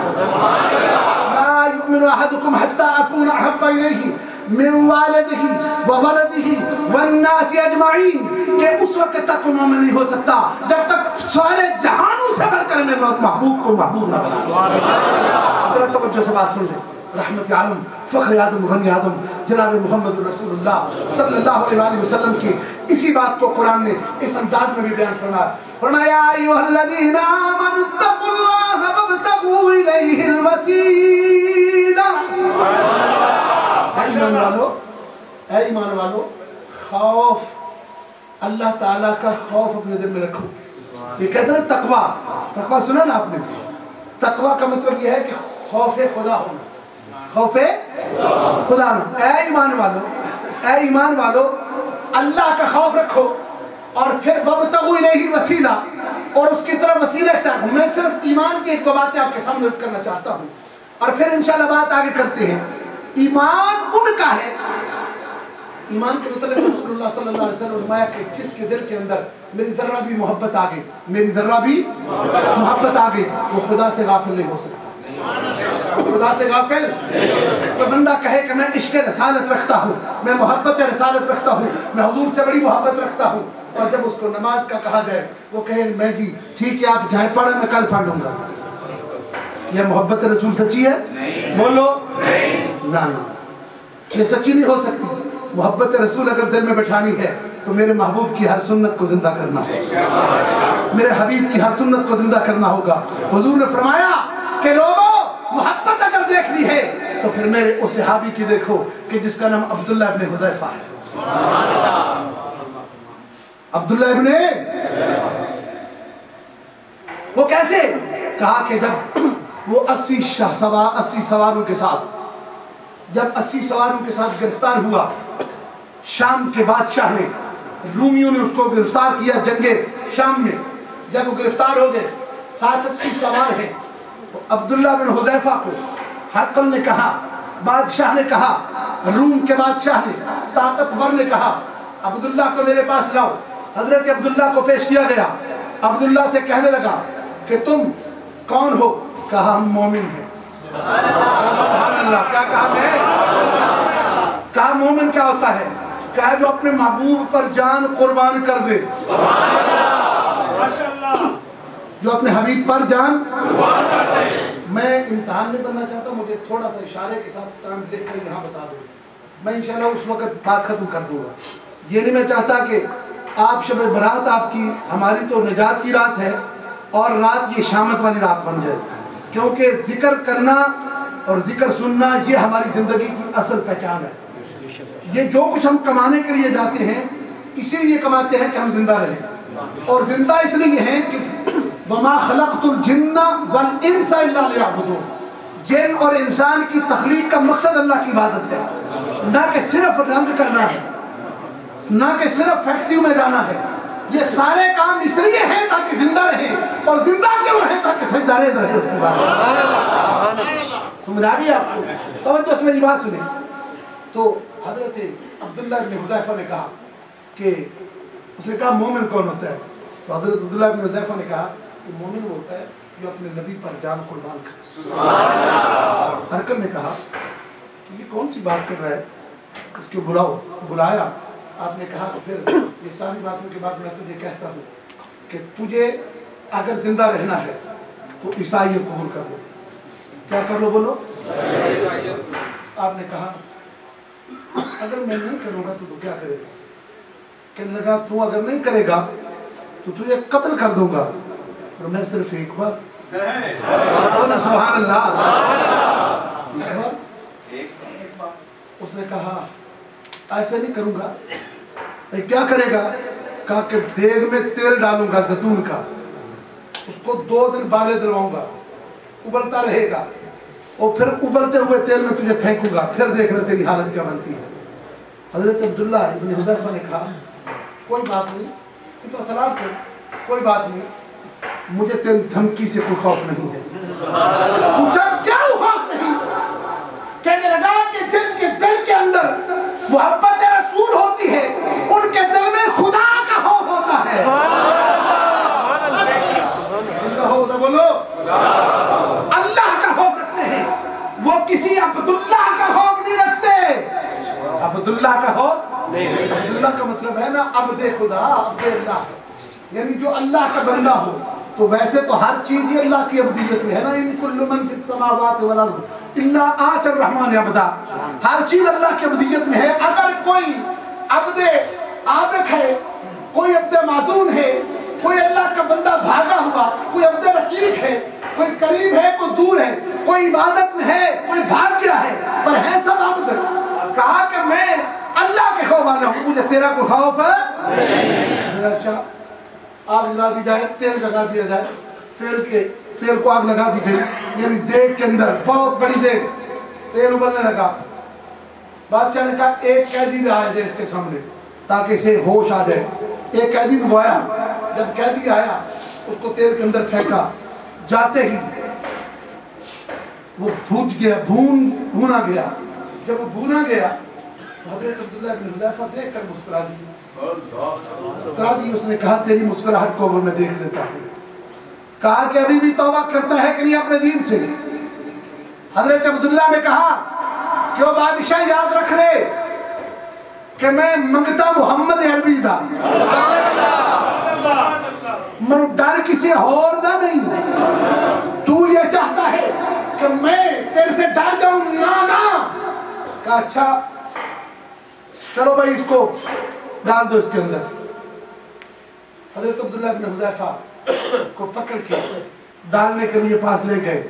لا یؤمن احدکم حتی اکون احب الیہ من والدہ وولدہ والناس اجمعین، کہ اس وقت تک مومن نہیں ہو سکتا جب تک سارے جہانوں سے بڑھ کر میں محبوب کو محبوب نہ بنا۔ ذرا توجہ سے بات سن لیں۔ رحمت عالم فخر آدم غنی آدم جناب محمد رسول اللہ صلی اللہ علیہ وسلم کی اسی بات کو قرآن نے اس انداز میں بھی بیان فرمایا۔ فرمایا ایھا الذین آمنوا اتقوا اللہ وابتغوا الیہ الوسیلہ۔ اے ایمان والو خوف اللہ تعالیٰ کا خوف اپنے دل میں رکھو۔ یہ کہتے ہیں تقویٰ، تقویٰ سنا نا آپ نے؟ تقویٰ کا مطلب یہ ہے کہ خوف خدا ہونا، خوف خدا ہونا۔ اے ایمان والو اللہ کا خوف رکھو، اور پھر وابتغوا الیہ الوسیلہ، اور اس کی طرف وسیلہ اختیار کرو۔ میں صرف ایمان کی ایک دو باتیں آپ کے سامنے رد کرنا چاہتا ہوں اور پھر انشاءاللہ بات آگے کرتے ہیں۔ ایمان ان کا ہے، ایمان کے مطلب رسول اللہ صلی اللہ علیہ وسلم نے فرمایا کہ جس کے دل کے اندر میری ذرہ بھی محبت آگے، میری ذرہ بھی محبت آگے، وہ خدا سے غافل نہیں ہو سکتا، خدا سے غافل۔ کوئی بندہ کہے کہ میں عشق رسالت رکھتا ہوں، میں محبت رسالت رکھتا ہوں، میں حضور سے بڑی محبت رکھتا ہوں، اور جب اس کو نماز کا کہا جائے وہ کہے میں جی ٹھیک ہے آپ جائیں پڑھیں میں کل پڑھ لوں گا، یہ محبت رسول سچی ہے؟ بولو نہ، یہ سچی نہیں ہو سکتی۔ محبت رسول اگر دل میں بٹھانی ہے تو میرے محبوب کی ہر سنت کو زندہ کرنا ہوگا، میرے حبیب کی ہر سنت کو زندہ کرنا ہوگا۔ حضور نے فرمایا کہ لوگوں محبت اگر دیکھنی it ہے تو پھر میرے اس صحابی کی دیکھو کہ جس کا نام عبداللہ ابن حذیفہ ہے. عبداللہ ابن وہ کیسے کہا کہ جب وہ 80 سواروں کے ساتھ جب 80 سواروں کے ساتھ گرفتار ہوا، شام کے بادشاہ نے رومیوں نے اس کو گرفتار کیا جنگ شام میں. جب وہ گرفتار ہو گئے 80 سوار ہیں، تو عبداللہ بن حذیفہ کو ہرقل نے کہا، بادشاہ نے کہا، روم کے بادشاہ نے، طاقتور نے کہا عبداللہ کو میرے پاس لاؤ. حضرت عبداللہ کو پیش کیا گیا. عبداللہ سے کہنے لگا کہ تم کون ہو؟ کہا ہم مومن ہیں. سبحان اللہ. کیا کہا میں؟ کہا مومن کیا ہوتا ہے؟ کہا جو اپنے محبوب پر جان قربان کر دے. جو اپنے حبیب پر جان قربان کر دے. میں امتحان نہیں بننا چاہتا، مجھے تھوڑا سا اشارے کے ساتھ ٹائم لکھ کر یہاں بتا دو، میں انشاءاللہ اس وقت بات ختم کر دوں گا. یہ نہیں میں چاہتا کہ آپ شب برات آپ کی، ہماری تو نجات کی رات ہے اور رات یہ شامت والی رات بن جائے، کیونکہ ذکر کرنا اور ذکر سننا یہ ہماری زندگی کی اصل پہچان ہے. یہ جو کچھ ہم کمانے کے لیے جاتے ہیں اسی لیے کماتے ہیں کہ ہم زندہ رہیں، اور زندہ اس لیے ہیں کہ وَمَا خَلَقْتُ الْجِنَّ وَالْإِنسَ إِلَّا لِيَعْبُدُونِ. جن اور انسان کی تخلیق کا مقصد اللہ کی عبادت ہے، نہ کہ صرف رنگ کرنا ہے، نہ کہ صرف فیکٹریوں میں جانا ہے. یہ سارے کام اس لیے ہیں تاکہ زندہ رہیں، اور زندہ کیوں رہیں؟ تاکہ سجدہ ریز رہے اس کی بات. سمجھ آ گئی آپ کو؟ توجہ سے میری بات سنیں. تو حضرت عبداللہ بن حذیفہ نے کہا کہ اس نے کہا مومن کون ہوتا ہے؟ تو حضرت عبداللہ بن حذیفہ نے کہا کہ مومن وہ ہوتا ہے جو اپنے نبی پر جان قربان کرے. ہرقل نے کہا کہ یہ کون سی بات کر رہا ہے، اس کو بلایا. آپ نے کہا کہ پھر یہ ساری باتوں کے بعد میں تجھے کہتا ہوں کہ تجھے اگر زندہ رہنا ہے تو عیسائیت قبول کر لو. کیا کر لو؟ بولو. آپ نے کہا اگر میں نہیں کروں گا تو کیا کرے گا؟ کہنے لگا تو اگر نہیں کرے گا تو تجھے قتل کر دوں گا. اور میں صرف ایک بار سبحان اللہ. اس نے کہا ایسے نہیں کروں گا. کیا کرے گا؟ کہا کہ دیگ میں تیل ڈالوں گا زیتون کا، اس کو 2 دن بالے دلواؤں گا، ابلتا رہے گا، اور پھر ابلتے ہوئے تیل میں تجھے پھینکوں گا، پھر دیکھنا تیری حالت کیا بنتی ہے. حضرت عبداللہ ابن حذیفہ نے کہا کوئی بات نہیں، سپہ سلام سے کوئی بات نہیں، مجھے تیری دھمکی سے کوئی خوف نہیں ہے. پوچھا کیا خوف نہیں؟ کہنے لگا کہ جن کے محبت رسول ہوتی ہے ان کے دل میں خدا کا خوف ہوتا ہے. بولو اللہ کا خوف رکھتے ہیں. وہ کسی عبداللہ کا خوف نہیں رکھتے. عبداللہ کا خوف نہیں. عبداللہ کا مطلب ہے نا عبد خدا، عبد اللہ، یعنی جو اللہ کا بندہ ہو. تو ویسے تو ہر چیز ہی اللہ کی عبدیت میں ہے نا. ان کل من فی السماوات والارض الا آتی الرحمن عبدا. ہر چیز اللہ کی عبدیت میں ہے. اگر کوئی عبد عابد ہے، کوئی عبد معذون ہے، کوئی اللہ کا بندہ بھاگا ہوا، کوئی عبد رقیق ہے، کوئی قریب ہے کوئی دور ہے، کوئی عبادت میں ہے کوئی بھاگ گیا ہے، پر ہے سب عبد. کہا کہ میں اللہ کے خوف والا ہوں، مجھے تیرا کوئی خوف ہے. اچھا آگ لگا دی جائے، تیل لگا دیا جائے، تیل کو آگ لگا دی گئی، یعنی دیگ کے اندر بہت بڑی دیگ، تیل ابلنے لگا. بادشاہ نے کہا ایک قیدی لے آئے اس کے سامنے تاکہ اسے ہوش آ جائے. ایک قیدی کو آیا. جب قیدی آیا اس کو تیل کے اندر پھینکا. جاتے ہی وہ بھوج گیا، بھونا گیا. جب وہ بھونا گیا تو حضرت عبداللہ بن حذیفہ دیکھ کر مسکرا دی. اس نے کہا تیری مسکراہٹ کو میں دیکھ لیتا ہوں. کہا کہ ابھی بھی توبہ کرتا ہے کہ نہیں اپنے دین سے. حضرت عبداللہ نے کہا کہ وہ بادشاہ یاد رکھ لے کہ میں منگتا محمد عربی دا من ڈر کسی اور دا نہیں. تو یہ چاہتا ہے کہ میں تیرے سے ڈر جاؤں؟ نا. کہا اچھا چلو بھائی اس کو ڈال دو اس کے اندر. حضرت عبداللہ بن حذیفہ کو پکڑ کے ڈالنے کے لیے پاس لے گئے.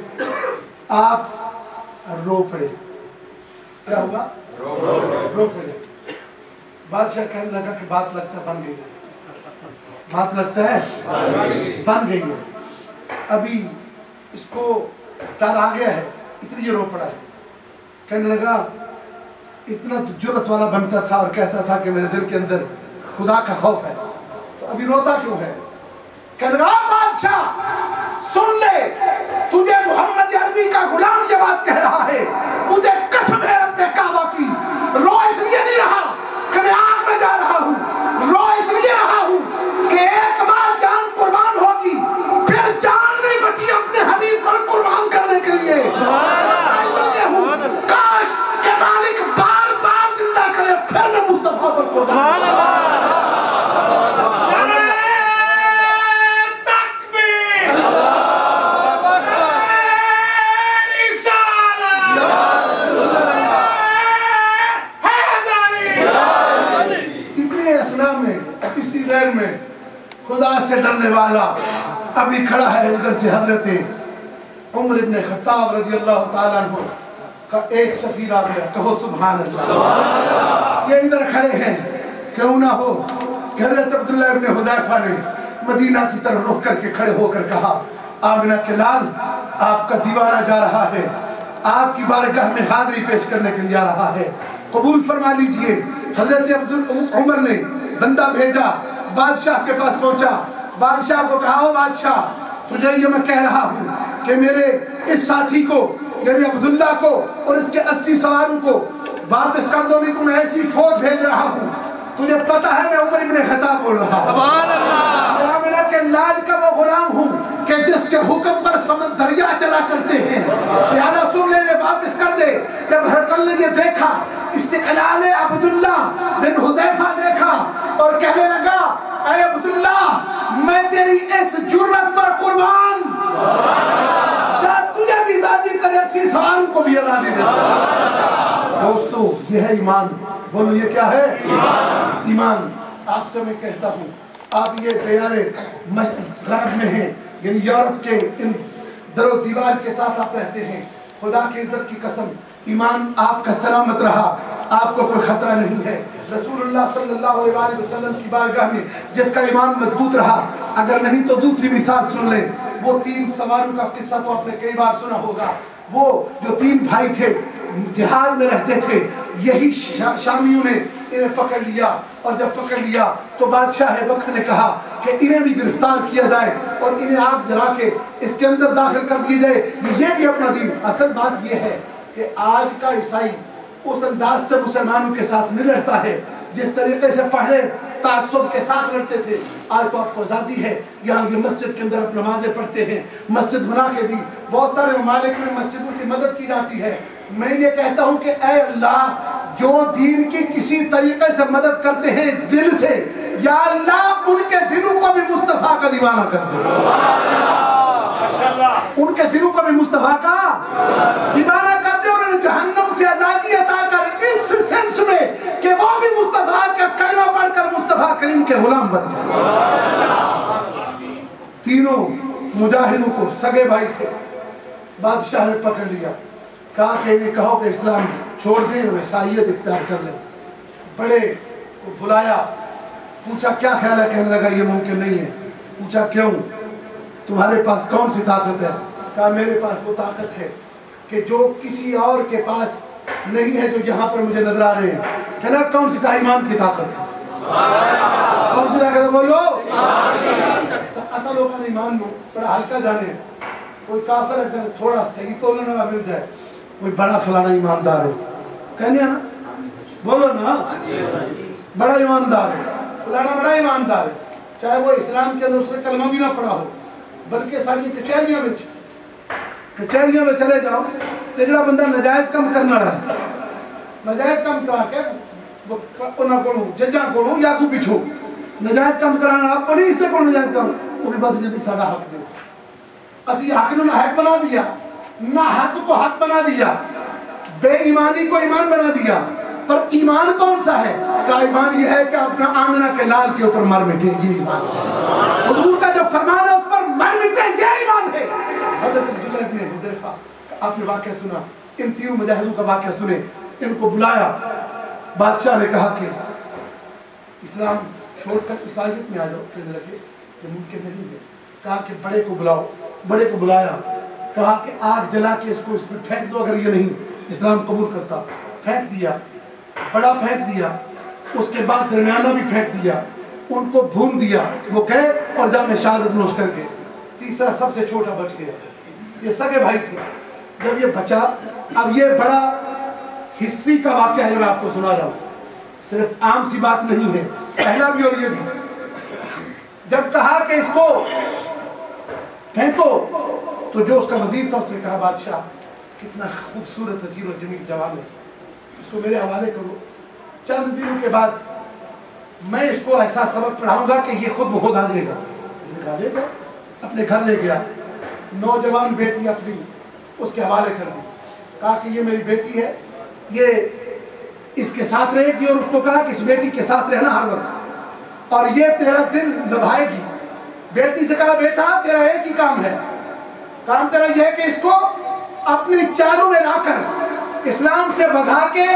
آپ رو پڑے. کیا ہوا؟ رو پڑے. بادشاہ کہنے لگا کہ بات لگتا بن گئی ہے. بات لگتا ہے بن گئی ہے. ابھی اس کو ڈر آ گیا ہے اس لیے رو پڑا ہے. کہنے لگا اتنا جرأت والا بنتا تھا اور کہتا تھا کہ میرے دل کے اندر خدا کا خوف ہے، تو ابھی روتا کیوں ہے؟ کہنے لگا بادشاہ سن لے، تجھے محمد عربی کا غلام یہ بات کہہ رہا ہے. مجھے قسم ہے رب کعبہ کی، رو اس لیے نہیں رہا کہ میں آگ میں جا رہا ہوں، رو اس لیے رہا ہوں کہ ایک بار جان قربان ہوگی پھر جان نہیں بچی اپنے حبیب پر قربان کرنے کے لیے. کاش کہ مالک بار بار زندہ کرے پھر میں مصطفیٰ پر قربان. میں خدا سے ڈرنے والا ابھی کھڑا ہے. ادھر سے حضرت عمر ابن خطاب رضی اللہ تعالیٰ عنہ کا ایک سفیر آ گیا. کہو سبحان اللہ. یہ ادھر کھڑے ہیں. کیوں نہ ہو کہ حضرت عبداللہ ابن حذیفہ نے مدینہ کی طرف رخ کر کے کھڑے ہو کر کہا آمنہ کے لال آپ کا دیوانہ جا رہا ہے، آپ کی بارگاہ میں حاضری پیش کرنے کے لیے جا رہا ہے، قبول فرما لیجئے. حضرت عمر نے بندہ بھیجا، بادشاہ کے پاس پہنچا. بادشاہ کو کہا او بادشاہ تجھے یہ میں کہہ رہا ہوں کہ میرے اس ساتھی کو یعنی عبداللہ کو اور اس کے 80 سواروں کو واپس کر دو، نہیں تو میں ایسی فوج بھیج رہا ہوں. تجھے پتا ہے میں عمر ابن خطاب بول رہا ہوں. سبحان اللہ. میں کہ لال کا وہ غلام ہوں کہ جس کے حکم پر دریا چلا کرتے ہیں. لہذا سن لے واپس کر دے. جب ہرقل نے یہ دیکھا استقلال عبداللہ بن حذیفہ دیکھا اور کہنے لگا اے عبداللہ میں تیری اس جرت پر قربان، تجھے بھی آزادی کرے اسی سوال کو بھی آزادی دیتا. دوستو یہ ہے ایمان. بولو یہ کیا ہے؟ ایمان. آپ سے میں کہتا ہوں آپ یہ تیارے غرب میں ہیں یعنی یورپ کے ان در و دیوار کے ساتھ آپ رہتے ہیں. خدا کی عزت کی قسم ایمان آپ کا سلامت رہا، آپ کو کوئی خطرہ نہیں ہے. رسول اللہ صلی اللہ علیہ وسلم کی بارگاہ میں جس کا ایمان مضبوط رہا، اگر نہیں تو دوسری مثال سن لیں. وہ 3 سواروں کا قصہ تو آپ نے کئی بار سنا ہوگا. وہ جو 3 بھائی تھے جہاد میں رہتے تھے، یہی شامیوں نے انہیں پکڑ لیا اور جب پکڑ لیا تو بادشاہ وقت نے کہا کہ انہیں بھی گرفتار کیا جائے اور انہیں آگ جلا کے اس کے اندر داخل کر دیے جائے. یہ بھی اپنا دین. اصل بات یہ ہے کہ آج کا عیسائی اس انداز سے مسلمانوں کے ساتھ نہیں لڑتا ہے جس طریقے سے پہلے تعصب کے ساتھ لڑتے تھے. آج تو آپ کو آزادی ہے, یہاں یہ مسجد کے اندر آپ نمازیں پڑھتے ہیں, مسجد بنا کے دی, بہت سارے ممالک میں مسجدوں کی مدد کی جاتی ہے. میں یہ کہتا ہوں کہ اے اللہ, جو دین کی کسی طریقے سے مدد کرتے ہیں دل سے, یا اللہ ان کے دلوں کو بھی مصطفیٰ کا دیوانہ کر دے, ان کے دلوں کو بھی مصطفیٰ کا دیوانہ کر دے, اور انہیں جہنم سے آزادی عطا کر, اس سینس میں کہ وہ بھی مصطفیٰ کا کلمہ پڑھ کر مصطفیٰ کریم کے غلام بن جائے. تینوں مجاہدوں کو سگے بھائی تھے, بادشاہ نے پکڑ لیا, کہا کہ انہیں کہو کہ اسلام چھوڑ دیں اور عیسائیت اختیار کر لیں. بڑے کو بلایا, پوچھا کیا خیال ہے, کہنے لگا یہ ممکن نہیں ہے. پوچھا کیوں, تمہارے پاس کون سی طاقت ہے؟ کہا میرے پاس وہ طاقت ہے کہ جو کسی اور کے پاس نہیں ہے, جو یہاں پر مجھے نظر آ رہے ہیں. کہنا کون سی؟ کہا ایمان کی طاقت ہے. کون سی طاقت ہے؟ بولو. اصل لوگوں نے ایمان میں بڑا ہلکا جانے, کوئی کافر اگر تھوڑا صحیح تولنے والا مل جائے, کوئی بڑا فلانا ایماندار ہو, کہنے نا, بولو نا, بڑا ایماندار ہے, فلانا بڑا ایماندار ہے, چاہے وہ اسلام کے اندر اس نے کلمہ بھی نہ پڑھا ہو, بلکہ ساری کچہریوں میں چلے جاؤ, تجربہ بندہ نجائز کم کرنا ہے, نجائز کم کرا کے انہاں کو ججاں کو یا کو پیچھو نجائز کم کرانا, آپ پولیس سے کو نجائز کم, وہ بھی بس جدی ساڑا حق دے, اسی حق نے حق بنا دیا, نہ حق کو حق بنا دیا, بے ایمانی کو ایمان بنا دیا. پر ایمان کون سا ہے؟ کہ ایمان یہ ہے کہ اپنا آمنہ کے لال کے اوپر مر مٹے, یہ ایمان ہے. حضور کا جو فرمان ہے اس پر مر مٹے, یہ ایمان ہے. حضرت عبداللہ ابن حذیفہ, آپ نے واقعہ سنا, ان تینوں مجاہدوں کا واقعہ سنے. ان کو بلایا, بادشاہ نے کہا کہ اسلام چھوڑ کر عیسائیت میں آ جاؤ. کہنے لگے یہ ممکن نہیں ہے. کہا کہ بڑے کو بلاؤ. بڑے کو بلایا, کہا کہ آگ جلا کے اس کو اس میں پھینک دو اگر یہ نہیں اسلام قبول کرتا. پھینک دیا, بڑا پھینک دیا, اس کے بعد درمیانہ بھی پھینک دیا, ان کو بھون دیا, وہ گئے اور جامع شہادت نوش کر گئے. تیسرا سب سے چھوٹا بچ گیا. یہ سگے بھائی تھے. جب یہ بچا, اب یہ بڑا ہسٹری کا واقعہ ہے جو میں آپ کو سنا رہا ہوں, صرف عام سی بات نہیں ہے, پہلا بھی اور یہ بھی. جب کہا کہ اس کو پھینکو تو جو اس کا وزیر تھا اس نے کہا بادشاہ کتنا خوبصورت حسین و جمیل جوان ہے, اس کو میرے حوالے کرو. چند دنوں کے بعد میں اس کو ایسا سبق پڑھاؤں گا کہ یہ خود بخود آ جائے گا. اس نے کہا لے گا, اپنے گھر لے گیا. نوجوان بیٹی اپنی اس کے حوالے کر دی, کہا کہ یہ میری بیٹی ہے, یہ اس کے ساتھ رہے گی, اور اس کو کہا کہ اس بیٹی کے ساتھ رہنا ہر وقت, اور یہ تیرا دل لبھائے گی. بیٹی سے کہا بیٹا تیرا ایک ہی کام ہے, کام تیرا یہ ہے کہ اس کو اپنی چالوں میں لا کر اسلام سے بھگا کے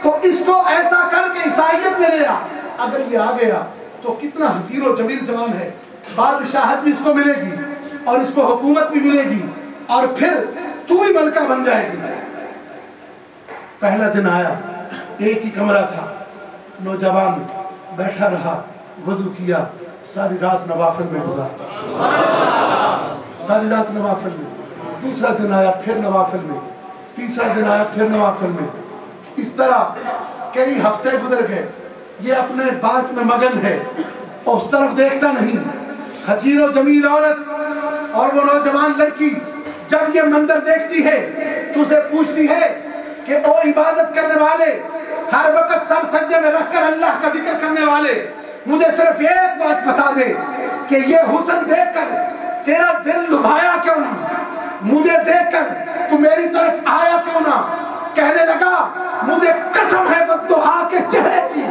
تو اس کو ایسا کر کے عیسائیت میں لے آ. اگر یہ آ گیا تو کتنا حسین و جمیل جوان ہے, بادشاہت بھی اس کو ملے گی اور اس کو حکومت بھی ملے گی, اور پھر تو ہی ملکہ بن جائے گی. پہلا دن آیا, ایک ہی کمرہ تھا, نوجوان بیٹھا رہا, وضو کیا, ساری رات نوافل میں گزارا, ساری رات نوافل میں. دوسرا دن آیا پھر نوافل میں, تیسرا دن آیا پھر نوافل میں. اس طرح کئی ہفتے گزر گئے. یہ اپنے بات میں مگن ہے, اور اس طرف دیکھتا نہیں. حسین و جمیل عورت اور وہ نوجوان لڑکی جب یہ منظر دیکھتی ہے تو اسے پوچھتی ہے کہ او عبادت کرنے والے, ہر وقت سر سجدے میں رکھ کر اللہ کا ذکر کرنے والے, مجھے صرف ایک بات بتا دے کہ یہ حسن دیکھ کر تیرا دل لبھایا کیوں نہ, مجھے دیکھ کر تو میری طرف آیا کیوں نہ. کہنے لگا مجھے قسم ہے والضحیٰ کے چہرے کی,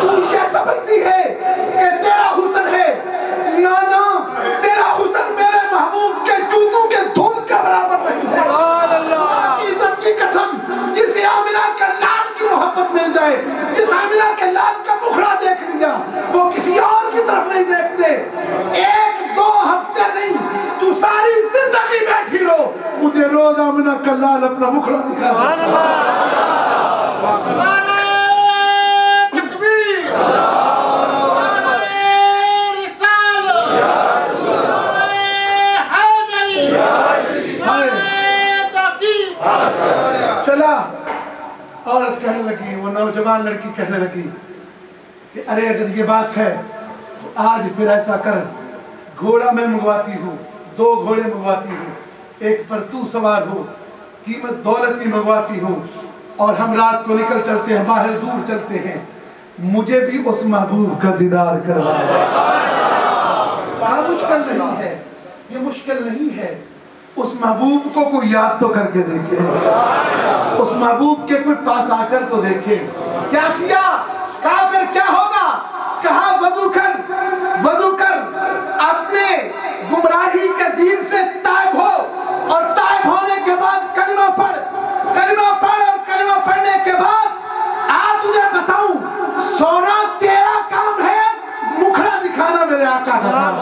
تو یہ سمجھتی ہے کہ تیرا حسن ہے, نانا تیرا حسن میرے محبوب کے جوتوں کے دھول کے برابر نہیں ہے. عزت کی قسم, جسے آمنہ کے لال کی محبت مل جائے, جس آمنہ کے لال کا مخڑا دیکھ لیا, وہ کسی اور کی طرف نہیں دیکھتے. ایک دو ہفتے نہیں, تو ساری زندگی بیٹھی رہو, مجھے روز آمنہ کا لال اپنا مخڑا دکھا. چلا, عورت نوجوان لڑکی کہنے لگی کہ ارے اگر یہ بات ہے تو آج پھر ایسا کر، گھوڑا میں منگواتی ہوں، 2 گھوڑے منگواتی ہوں، ایک پر تو سوار ہو، قیمت دولت بھی منگواتی ہوں، اور ہم رات کو نکل چلتے ہیں، باہر دور چلتے ہیں، مجھے بھی اس محبوب کا دیدار کروا۔ مشکل نہیں ہے، یہ مشکل نہیں ہے۔ اس محبوب کو کوئی یاد تو کر کے دیکھے، اس محبوب کے کوئی پاس آ کر تو دیکھے۔ کیا کیا؟ کہا پھر کیا ہوگا؟ کہا وضو کر اپنے گمراہی کے دین سے تائب ہو، اور تائب ہونے کے بعد کلمہ پڑھ اور کلمہ پڑھنے کے بعد آج تجھے بتاؤں، سونا تیرا کام ہے، مکھڑا دکھانا میرے آقا کا کام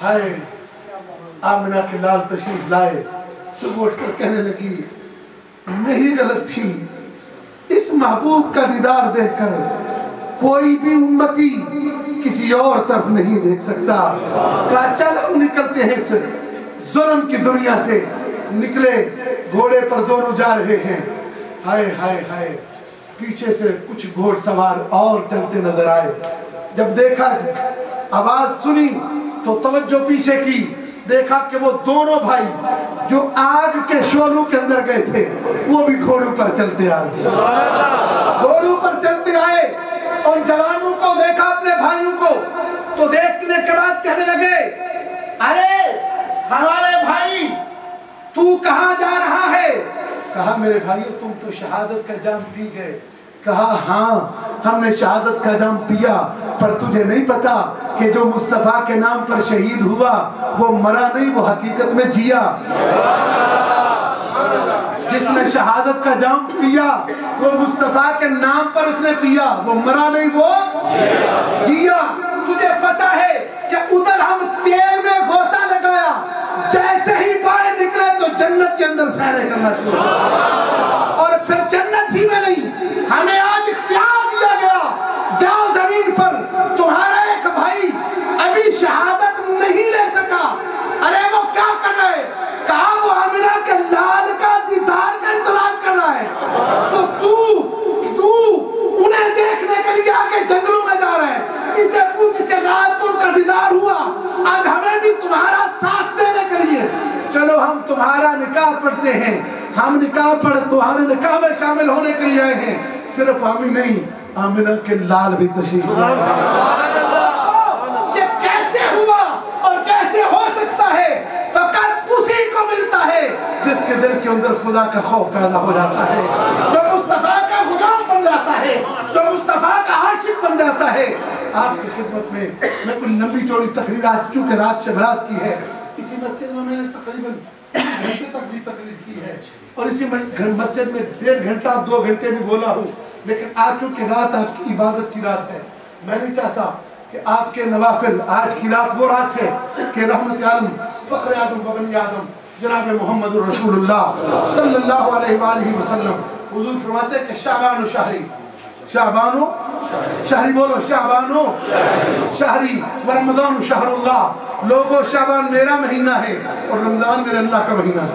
ہے۔ آمنہ کے لال تشریف لائے، صبح اٹھ کر کہنے لگی نہیں غلط تھی، اس محبوب کا دیدار دیکھ کر کوئی بھی امتی کسی اور طرف نہیں دیکھ سکتا۔ کہا چل ہم نکلتے ہیں اس ظلم کی دنیا سے۔ نکلے، گھوڑے پر دونوں جا رہے ہیں، ہائے ہائے ہائے، پیچھے سے کچھ گھوڑ سوار اور چلتے نظر آئے۔ جب دیکھا، آواز سنی تو توجہ پیچھے کی، دیکھا کہ وہ دونوں بھائی جو آگ کے شعلوں کے اندر گئے تھے وہ بھی گھوڑوں پر چلتے آئے، گھوڑوں پر چلتے آئے۔ اور جوانوں کو دیکھا، اپنے بھائیوں کو، تو دیکھنے کے بعد کہنے لگے ارے ہمارے بھائی تو کہاں جا رہا ہے؟ کہا میرے بھائیو تم تو شہادت کا جام پی گئے۔ کہا ہاں ہم نے شہادت کا جام پیا، پر تجھے نہیں پتا کہ جو مصطفیٰ کے نام پر شہید ہوا وہ مرا نہیں، وہ حقیقت میں جیا۔ جس نے شہادت کا جام پیا وہ مصطفیٰ کے نام پر اس نے پیا، وہ مرا نہیں، وہ جیا۔ تجھے پتا ہے کہ ادھر ہم تیل میں غوطہ لگایا، جیسے ہی باہر نکلے تو جنت کے اندر سیریں کرنا شروع، اور پھر جنت ہی میں نہیں، ہمیں آج اختیار دیا گیا، جاؤ زمین پر، تمہارا ایک بھائی ابھی شہادت نہیں لے سکا۔ ارے وہ کیا کر رہے؟ کہا وہ آمنہ کے لال کا دیدار کا انتظار کر رہا ہے، تو انہیں دیکھنے کے لیے آگے جنگلوں میں جا رہے ہیں۔ اسے پوچھ، اسے رات کو ان کا دیدار ہوا، آج ہمیں بھی تمہارا ساتھ دینے کے لیے چلو ہم تمہارا نکاح پڑھتے ہیں۔ ہم نکاح پڑھ تمہارے نکاح میں شامل ہونے کے لیے آئے ہیں۔ صرف ہم ہی نہیں، آمنہ کے لال بھی تشریف لائے۔ یہ کیسے ہوا اور کیسے ہو سکتا ہے؟ فقط اسی کو ملتا ہے جس کے دل کے اندر خدا کا خوف پیدا ہو جاتا ہے، جو مصطفیٰ کا غلام بن جاتا ہے، جو مصطفیٰ کا عاشق بن جاتا ہے۔ آپ کی خدمت میں میں کوئی لمبی چوڑی تقریر، آج چونکہ رات شب رات کی ہے، اسی مسجد میں نے تقریباً 3 گھنٹے تک بھی تقریر کی ہے، اور اسی مسجد میں 1.5 گھنٹہ 2 گھنٹے بھی بولا ہوں، لیکن آج چونکہ رات آپ کی عبادت کی رات ہے، میں نہیں چاہتا کہ آپ کے نوافل، آج کی رات وہ رات ہے کہ رحمت عالم، فخر آدم و بنی آدم جناب محمد رسول اللہ صلی اللہ علیہ وآلہ وسلم، حضور فرماتے ہیں کہ شعبان و شہری، شعبان و شہری، بولو شعبان و شہری و رمضان و شہر اللہ۔ لوگوں شعبان میرا مہینہ ہے اور رمضان میرے اللہ کا مہینہ ہے۔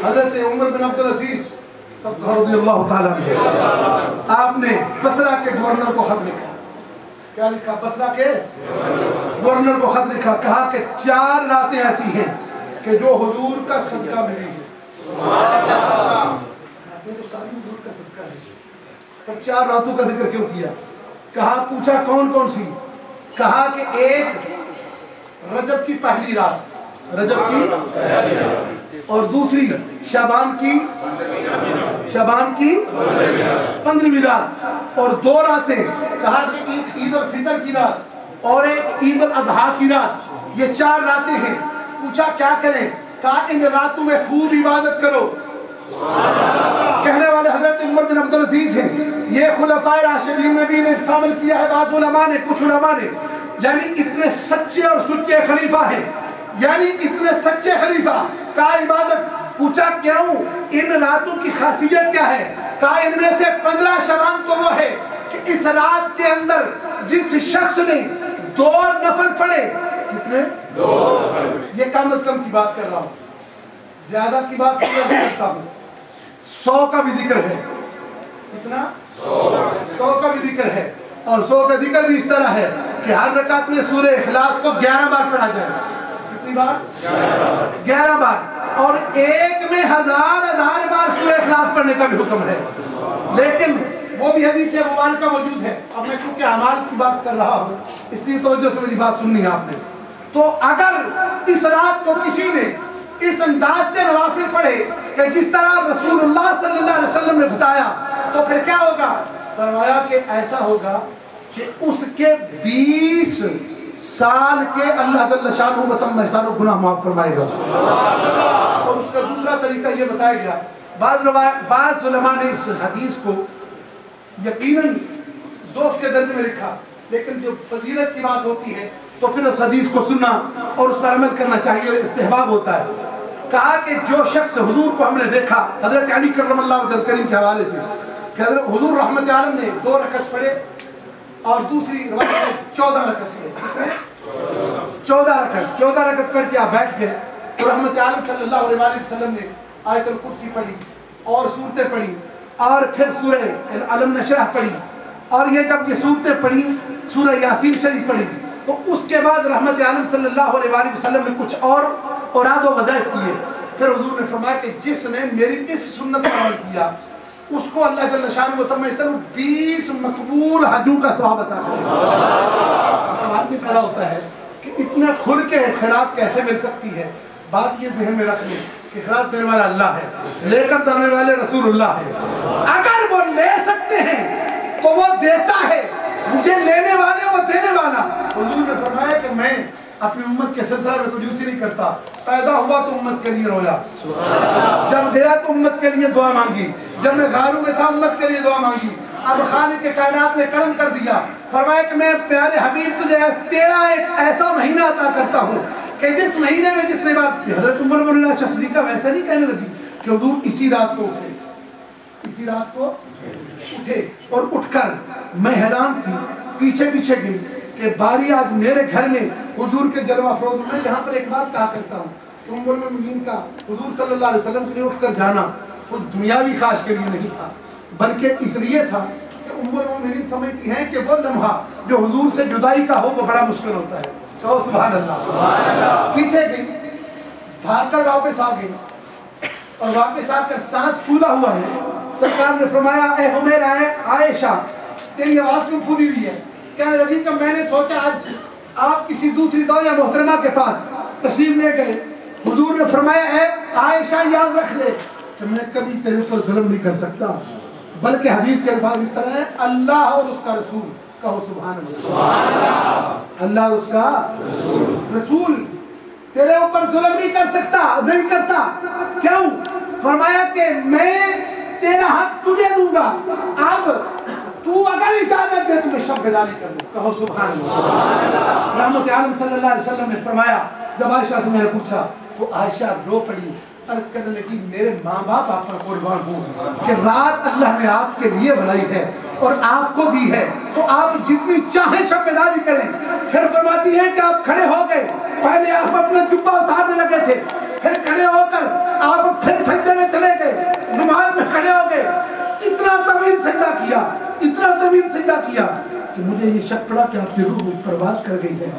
حضرت عمر بن عبدالعزیز رضی اللہ تعالیٰ عنہ، آپ نے بصرہ کے گورنر کو خط لکھا۔ کیا لکھا؟ بصرہ کے گورنر کو خط لکھا، کہا کہ 4 راتیں ایسی ہیں کہ جو حضور کا صدقہ ملی ہے۔ راتیں تو ساری حضور کا صدقہ ہے، پر 4 راتوں کا ذکر کیوں کیا؟ کہا، پوچھا کون کون سی؟ کہا کہ ایک رجب کی پہلی رات، رجب کی، اور دوسری شعبان کی 15ویں رات، اور 2 راتیں کہا کہ ایک عید الفطر کی رات اور ایک عید الاضحیٰ کی رات، یہ 4 راتیں ہیں۔ پوچھا کیا کریں؟ کہا ان راتوں میں خوب عبادت کرو۔ کہنے والے حضرت عمر بن عبدالعزیز ہیں، یہ خلفائے راشدین میں بھی انہیں شامل کیا ہے بعض علماء نے، کچھ علماء نے، یعنی اتنے سچے اور سچے خلیفہ ہیں، یعنی اتنے سچے خلیفہ کا عبادت۔ پوچھا کیوں؟ ان راتوں کی خاصیت کیا ہے؟ کہا ان میں سے 15 شعبان تو وہ ہے کہ اس رات کے اندر جس شخص نے 2 نفل پڑھے، کتنے؟ 2 نفل، یہ کم از کم کی بات کر رہا ہوں، زیادہ کی بات نہیں کرتا ہوں، 100 کا بھی ذکر ہے، کتنا؟ 100 کا بھی ذکر ہے، اور 100 کا ذکر بھی اس طرح ہے کہ ہر رکعت میں سورہ اخلاص کو 11 بار پڑھا جائے. کتنی بار؟ 11 بار. اور ایک میں ہزار بار سورہ اخلاص پڑھنے کا بھی حکم ہے. لیکن وہ بھی حدیث مبارکہ موجود ہے. اب میں چونکہ اعمال کی بات کر رہا ہوں اس لیے توجہ سے میری بات سننی ہے آپ نے. تو اگر اس رات کو کسی نے اس انداز سے نوافل پڑھے کہ جس طرح رسول اللہ صلی اللہ علیہ وسلم نے بتایا، تو پھر کیا ہوگا؟ فرمایا کہ ایسا ہوگا کہ اس کے 20 سال کے اللہ جل شانہ وتم احسان و گناہ معاف فرمائے گا. اور اس کا دوسرا طریقہ یہ بتایا گیا، بعض علماء نے اس حدیث کو یقیناً ذوق کے درجے میں لکھا، لیکن جو فضیلت کی بات ہوتی ہے تو پھر اس حدیث کو سننا اور اس پر عمل کرنا چاہیے، استحباب ہوتا ہے. کہا کہ جو شخص حضور کو ہم نے دیکھا حضرت علی کرم اللہ وجہ کریم کے حوالے سے کہ حضرت حضور رحمت عالم نے 2 رکعت پڑھے اور دوسری روایت میں 14 رکعت پڑھے. 14 رکعت پڑھ کے آپ بیٹھ گئے تو رحمت عالم صلی اللہ علیہ وسلم نے آیت الکرسی پڑھی اور سورتیں پڑھی اور پھر سورہ علم نشرح پڑھی، اور یہ جب یہ سورتیں پڑھی سورہ یاسین شریف پڑھی تو اس کے بعد رحمت عالم صلی اللہ علیہ وسلم نے کچھ اور اوراد و وظائف کیے. پھر حضور نے فرمایا کہ جس نے میری اس سنت پر عمل کیا اس کو اللہ جل شانہ و تعالی 20 مقبول حجوں کا ثواب عطا کرے گا. سوال یہ پیدا ہوتا ہے کہ اتنا کھل کے خیرات کیسے مل سکتی ہے؟ بات یہ ذہن میں رکھ لیں کہ خیرات دینے والا اللہ ہے، لے کر دینے والے رسول اللہ ہے. اگر وہ لے سکتے ہیں تو وہ دیتا ہے، مجھے لینے والے وہ دینے والا. حضور نے فرمایا کہ میں اپنی امت کے سلسلہ میں کنجوسی نہیں کرتا. پیدا ہوا تو امت کے لیے رویا، جب گیا تو امت کے لیے دعا مانگی، جب میں گھروں میں تھا امت کے لیے دعا مانگی. اب خالق کے کائنات نے کرم کر دیا، فرمایا کہ میں پیارے حبیب تجھے تیرا ایک ایسا مہینہ عطا کرتا ہوں کہ جس مہینے میں جس نے بات کی. حضرت عمر بن اللہ صدیقہ ویسا نہیں کہنے لگی کہ حضور اسی رات کو اٹھے، اسی رات کو اٹھے اور اٹھ کر میں حیران تھی، پیچھے پیچھے گئی کہ باری آج میرے گھر میں حضور کے جلوہ افروز. میں یہاں پر ایک بات کہا کرتا ہوں کہ ام المؤمنین کا حضور صلی اللہ علیہ وسلم کے لیے اٹھ کر جانا خود دنیاوی خواہش کے لیے نہیں تھا، بلکہ اس لیے تھا کہ ام المؤمنین سمجھتی ہیں کہ وہ لمحہ جو حضور سے جدائی کا ہو وہ بڑا مشکل ہوتا ہے. تو سبحان اللہ. پیچھے گئی، بھاگ کر واپس آ گئی اور واپس آ کر سانس پھولا ہوا ہے. سرکار نے فرمایا اے حمیر عائشہ تیری آواز کیوں پھولی ہوئی ہے؟ کہنے لگی کہ میں نے سوچا آج آپ کسی دوسری زوجہ محترمہ کے پاس تشریف لے گئے. حضور نے فرمایا اے عائشہ یاد رکھ لے کہ میں کبھی تیرے پر ظلم نہیں کر سکتا، بلکہ حدیث کے الفاظ اس طرح ہیں اللہ اور اس کا رسول. کہو سبحان اللہ. اللہ اور اس کا رسول تیرے اوپر ظلم نہیں کر سکتا، نہیں کرتا. کیوں؟ فرمایا کہ میں تیرا حق تجھے دوں گا، اب تو اگر اجازت دے تو میں شب بیداری کر دوں. کہو سبحان اللہ. رحمت عالم صلی اللہ علیہ وسلم نے فرمایا جب عائشہ سے میں نے پوچھا تو عائشہ رو پڑی، عرض کرنے لگی میرے ماں باپ آپ پر قربان ہوں کہ رات اللہ نے آپ کے لیے بنائی ہے اور آپ کو دی ہے تو آپ جتنی چاہیں شب بیداری کریں. پھر فرماتی ہے کہ آپ کھڑے ہو گئے، پہلے آپ اپنا جبہ اتارنے لگے تھے، پھر کھڑے ہو کر آپ پھر سجدے میں چلے گئے، نماز میں کھڑے ہو گئے. اتنا طویل سجدہ کیا، اتنا طویل سجدہ کیا کہ مجھے یہ شک پڑا کہ آپ کی روح پرواز کر گئی ہے.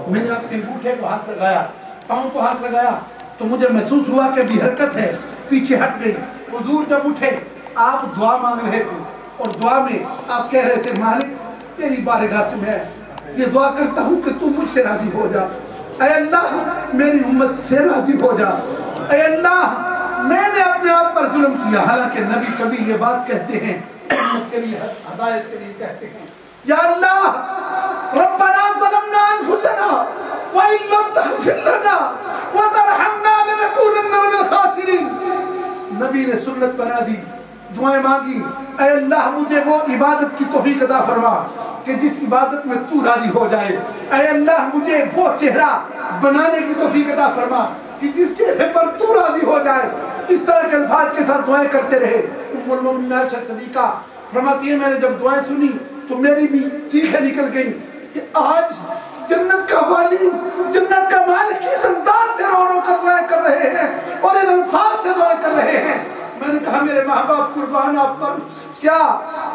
میں نے آپ کے انگوٹھے کو ہاتھ لگایا، پاؤں کو ہاتھ لگایا تو مجھے محسوس ہوا کہ بھی حرکت ہے، پیچھے ہٹ گئی. حضور جب اٹھے آپ دعا مانگ رہے تھے اور دعا میں آپ کہہ رہے تھے مالک تیری بارگاہ سے میں یہ دعا کرتا ہوں کہ تو مجھ سے راضی ہو جا. اے اللہ میری امت سے راضی ہو جا. اے اللہ میں نے اپنے آپ پر ظلم کیا. حالانکہ نبی کبھی یہ بات کہتے ہیں امت کے لیے، ہدایت کے لیے کہتے ہیں یا اللہ ربنا ظلمنا انفسنا وان لم تغفر لنا وترحمنا لنكونن من الخاسرین. نبی نے سنت بنا دی، دعائیں مانگی اے اللہ مجھے وہ عبادت کی توفیق عطا فرما کہ جس عبادت میں تو راضی ہو جائے. اے اللہ مجھے وہ چہرہ بنانے کی توفیق عطا فرما کہ جس چہرے پر تو راضی ہو جائے. اس طرح کے الفاظ کے ساتھ دعائیں کرتے رہے. ام المؤمنین عائشہ صدیقہ فرماتی ہے میں نے جب دعائیں سنی تو میری بھی چیخیں نکل گئیں کہ آج جنت کا والی، جنت کا مالک اس انداز سے رو کر دعائیں کر رہے ہیں اور ان الفاظ سے دعائیں کر رہے ہیں. میں نے کہا میرے ماں باپ قربان آپ پر کیا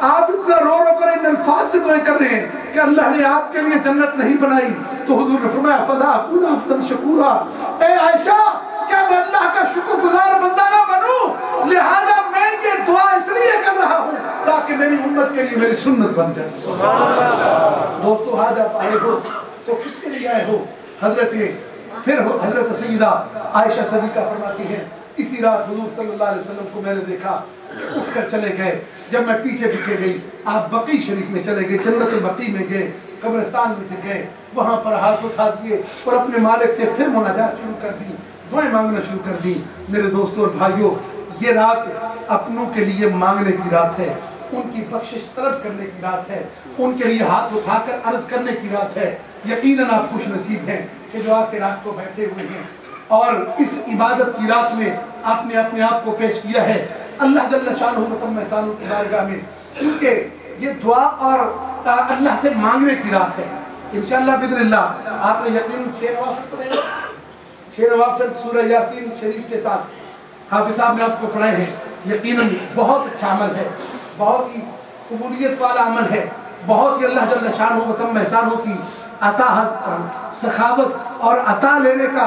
آپ اتنا رو رو کر ان الفاظ سے دعائیں کر رہے ہیں کہ اللہ نے آپ کے لیے جنت نہیں بنائی؟ تو حضور نے فرمایا فلا اکون عبدا شکورا، اے عائشہ کیا میں اللہ کا شکر گزار بندہ نہ بنوں؟ لہذا میں یہ دعا اس لیے کر رہا ہوں تاکہ میری امت کے لیے میری سنت بن جائے۔ دوستو آج آپ آئے ہو تو کس کے لیے آئے ہو؟ حضرت سیدہ عائشہ صدیقہ فرماتی ہیں اسی رات حضور صلی اللہ علیہ وسلم کو میں نے دیکھا، اٹھ کر چلے گئے، جب میں پیچھے پیچھے گئی آپ بقی شریف میں چلے گئے، جنت بقی میں گئے، قبرستان میں گئے، وہاں پر ہاتھ اٹھا دیے اور اپنے مالک سے پھر مناجات شروع کر دی، دعائیں مانگنا شروع کر دی۔ میرے دوستوں اور بھائیوں، یہ رات اپنوں کے لیے مانگنے کی رات ہے، ان کی بخشش طلب کرنے کی رات ہے، ان کے لیے ہاتھ اٹھا کر عرض کرنے کی رات ہے۔ یقیناً آپ خوش نصیب ہیں کہ جو آپ کے رات کو بیٹھے ہوئے ہیں اور اس عبادت کی رات میں آپ نے اپنے آپ کو پیش کیا ہے اللہ جل شانہ متم احسانہ کی بارگاہ میں، کیونکہ یہ دعا اور اللہ سے مانگنے کی رات ہے۔ انشاءاللہ باذن اللہ آپ نے یقیناً 6 نوافل پڑھے، 6 نوافل سورہ یاسین شریف کے ساتھ حافظ صاحب نے آپ کو پڑھائے ہیں۔ یقیناً بہت اچھا عمل ہے، بہت ہی قبولیت والا عمل ہے، بہت ہی اللہ جل شانہ متم احسانہ کی عطا سخاوت اور عطا لینے کا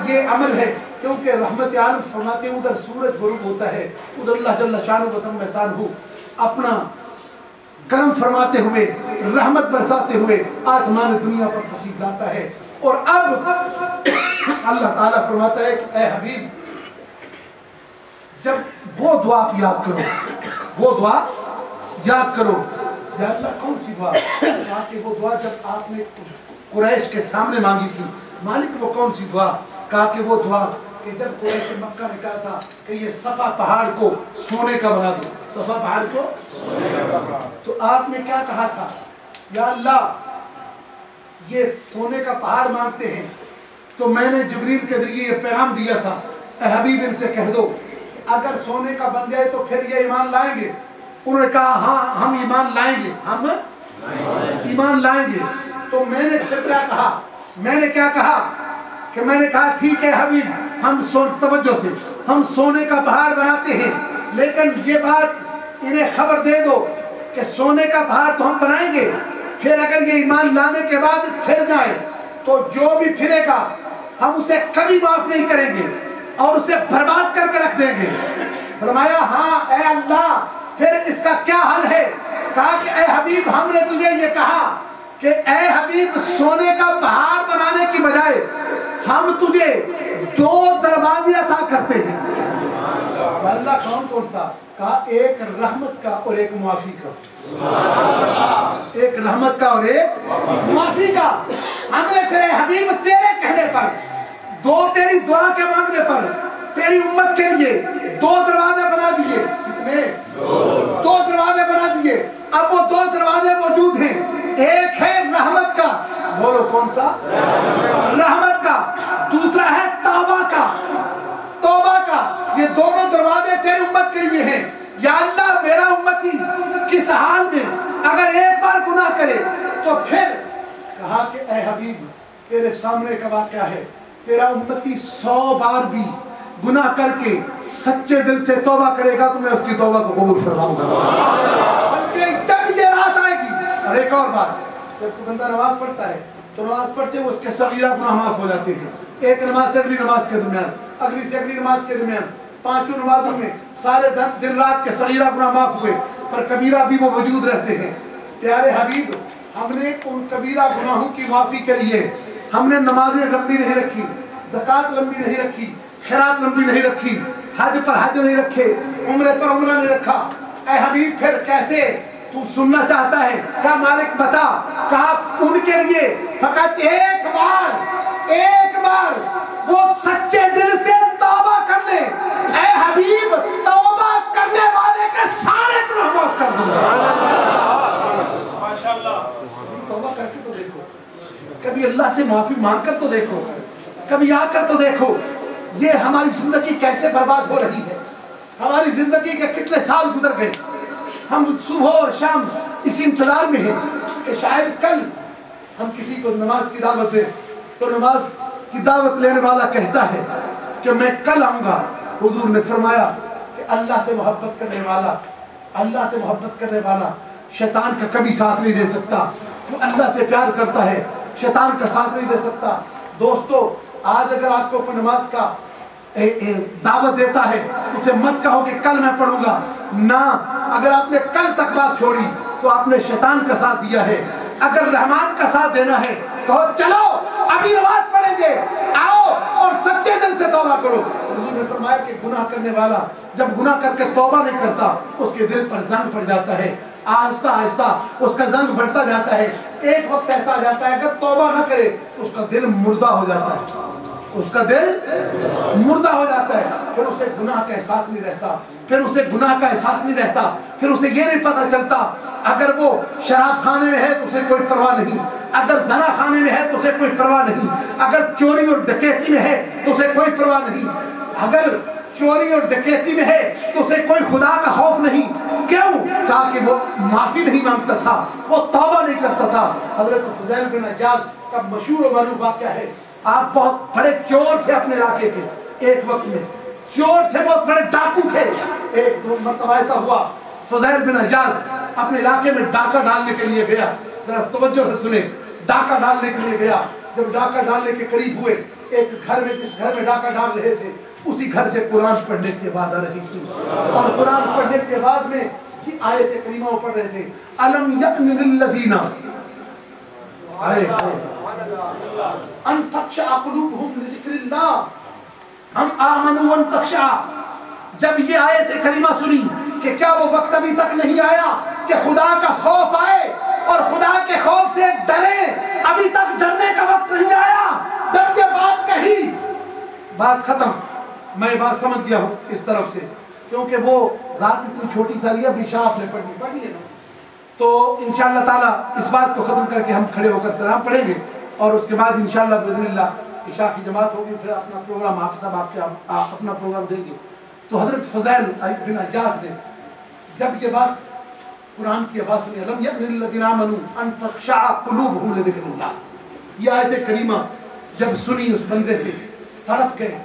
یہ عمل ہے، کیونکہ رحمت عالم فرماتے ہیں ادھر سورج غروب ہوتا ہے، ادھر اللہ جل شانہ وتم احسانہ اپنا کرم فرماتے ہوئے رحمت برساتے ہوئے آسمان دنیا پر تشریف لاتا ہے۔ اور اب اللہ تعالیٰ فرماتا ہے کہ اے حبیب جب وہ دعا آپ یاد کرو، وہ دعا یاد کرو۔ یا اللہ کون سی دعا؟ کہا کہ وہ دعا جب آپ نے قریش کے سامنے مانگی تھی، مالک وہ کون سی دعا؟ کہا کہ وہ دعا کہ جب قریش مکہ نے کہا تھا کہ یہ صفا پہاڑ کو سونے کا بنا دو، صفا پہاڑ کو سونے کا بنا دو، تو آپ نے کیا کہا تھا؟ یا اللہ یہ سونے کا پہاڑ مانگتے ہیں تو میں نے جبریل کے ذریعے یہ پیغام دیا تھا اے حبیب ان سے کہہ دو اگر سونے کا بن جائے تو پھر یہ ایمان لائیں گے؟ انہوں نے کہا ہاں ہم ایمان لائیں گے، ہم ایمان لائیں گے۔ تو میں نے پھر کیا کہا؟ میں نے کیا کہا کہ میں نے کہا ٹھیک ہے حبیب ہم توجہ سے ہم سونے کا پہاڑ بناتے ہیں، لیکن یہ بات انہیں خبر دے دو کہ سونے کا پہاڑ تو ہم بنائیں گے، پھر اگر یہ ایمان لانے کے بعد پھر جائے تو جو بھی پھرے گا ہم اسے کبھی معاف نہیں کریں گے اور اسے برباد کر کے رکھ دیں گے۔ فرمایا ہاں اے اللہ پھر اس کا کیا حل ہے؟ کہا کہ اے حبیب ہم نے تجھے یہ کہا کہ اے حبیب سونے کا پہاڑ بنانے کی بجائے ہم تجھے 2 دروازے عطا کرتے ہیں۔ اللہ کون سا؟ کہا ایک رحمت کا اور ایک معافی کا، ایک رحمت کا اور ایک معافی کا۔ ہم نے پھر اے حبیب تیرے کہنے پر 2 تیری دعا کے مانگنے پر تیری امت کے لیے 2 دروازے بنا دیے۔ کتنے؟ 2 دروازے بنا دیے۔ اب وہ 2 دروازے موجود ہیں، ایک ہے رحمت کا، بولو کون سا؟ رحمت کا، دوسرا ہے توبہ کا، توبہ کا۔ یہ دونوں دروازے تیری امت کے لیے ہیں۔ یا اللہ میرا امتی کس حال میں اگر ایک بار گناہ کرے تو پھر کہا کہ اے حبیب تیرے سامنے کا واقعہ ہے، تیرا امتی 100 بار بھی گناہ کر کے سچے دل سے توبہ کرے گا تو میں اس کی توبہ کو قبول فرماؤں گا، بلکہ جب یہ رات آئے گی۔ اور ایک اور بات، جب کوئی بندہ نماز پڑھتا ہے تو نماز پڑھتے ہوئے اس کے صغیرہ گناہ معاف ہو جاتے ہیں، ایک نماز سے اگلی نماز کے درمیان، اگلی سے اگلی نماز کے درمیان، 5 نمازوں میں سارے دن رات کے صغیرہ گناہ معاف ہوئے، پر کبیرہ بھی وہ موجود رہتے ہیں۔ پیارے حبیب ہم نے ان کبیرہ گناہوں کی معافی کے لیے ہم نے نمازیں لمبی نہیں رکھی، زکوٰۃ لمبی نہیں رکھی، خیرات لمبی نہیں رکھی، حج پر حج نہیں رکھے، عمرے پر عمرہ نہیں رکھا۔ اے حبیب پھر کیسے تو سننا چاہتا ہے؟ کہا مالک بتا۔ کہا ان کے لیے فقط ایک بار وہ سچے دل سے توبہ کر لے، اے حبیب توبہ کرنے والے کے سارے گناہ معاف کر دوں گا۔ ماشاءاللہ توبہ کر کے تو دیکھو، کبھی اللہ سے معافی مانگ کر تو دیکھو، کبھی آ کر تو دیکھو یہ ہماری زندگی کیسے برباد ہو رہی ہے، ہماری زندگی کے کتنے سال گزر گئے۔ ہم صبح اور شام اسی انتظار میں ہیں کہ شاید کل ہم کسی کو نماز کی دعوت دیں تو نماز کی دعوت لینے والا کہتا ہے کہ میں کل آؤں گا۔ حضور نے فرمایا کہ اللہ سے محبت کرنے والا اللہ سے محبت کرنے والا شیطان کا کبھی ساتھ نہیں دے سکتا. جو اللہ سے پیار کرتا ہے شیطان کا ساتھ نہیں دے سکتا. دوستو آج اگر آپ کو کوئی نماز کا دعوت دیتا ہے اسے مت کہو کہ کل میں پڑھوں گا. نہ، اگر آپ نے کل تک بات چھوڑی تو آپ نے شیطان کا ساتھ دیا ہے. اگر رحمان کا ساتھ دینا ہے کہو چلو ابھی نماز پڑھیں گے، آؤ اور سچے دل سے توبہ کرو. حضور نے فرمایا کہ گناہ کرنے والا جب گناہ کر کے توبہ نہیں کرتا اس کے دل پر زنگ پڑ جاتا ہے. آہستہ آہستہ اس کا زنگ بڑھتا جاتا ہے. ایک وقت ایسا آ جاتا ہے اگر توبہ نہ کرے اس کا دل مردہ ہو جاتا ہے. اس کا دل مردہ ہو جاتا ہے. پھر اسے گناہ کا احساس نہیں رہتا. پھر اسے گناہ کا احساس نہیں رہتا. پھر اسے یہ نہیں پتا چلتا اگر وہ شراب خانے میں ہے تو اسے کوئی پرواہ نہیں، اگر زنا خانے میں ہے تو اسے کوئی پرواہ نہیں، اگر چوری اور ڈکیتی میں ہے تو اسے کوئی پرواہ نہیں، اگر چوری اور ڈکیتی میں ہے تو اسے کوئی خدا کا خوف نہیں. کیوں؟ کہا کہ وہ معافی نہیں مانگتا تھا، وہ توبہ نہیں کرتا تھا. حضرت فضیل بن عیاض کا مشہور و معروف واقعہ ہے. آپ بہت بڑے چور تھے اپنے علاقے کے. ایک وقت میں چور تھے، بہت بڑے ڈاکو تھے. ایک دو مرتبہ ایسا ہوا فضیل بن عیاض اپنے علاقے میں ڈاکہ ڈالنے کے لیے گیا. ذرا توجہ سے سنیں، ڈاکہ ڈالنے کے لیے گیا. جب ڈاکہ ڈالنے کے قریب ہوئے ایک گھر میں، جس گھر میں ڈاکہ ڈال رہے تھے اسی گھر سے قرآن پڑھنے کی آواز آ رہی تھی. اور قرآن پڑھنے کی آواز میں یہ آیت کریمہ پڑھ رہے تھے، الم یأن للذین ان تخشع قلوبہم لذکر اللہ ہم آمنوا ان تخشع. جب یہ آیت کریمہ سنی کہ کیا وہ وقت ابھی تک نہیں آیا کہ خدا کا خوف آئے اور خدا کے خوف سے ڈریں؟ ابھی تک ڈرنے کا وقت نہیں آیا. جب یہ بات کہی بات ختم. میں بات سمجھ گیا ہوں اس طرف سے، کیونکہ وہ رات اتنی چھوٹی سا لی، اب عشاء آپ نے پڑھی ہے نا، تو انشاءاللہ تعالیٰ اس بات کو ختم کر کے ہم کھڑے ہو کر سلام پڑھیں گے اور اس کے بعد انشاءاللہ باذن اللہ عشاء کی جماعت ہوگی. پھر اپنا پروگرام حافظ صاحب آپ اپنا پروگرام دیں گے. تو حضرت فضیل بن عیاض نے جب یہ بات قرآن کی آواز سنی، الم یأن للذین آمنوا ان تخشع قلوبہم لذکر اللہ، یہ آیت کریمہ جب سنی اس بندے سے تڑپ گئے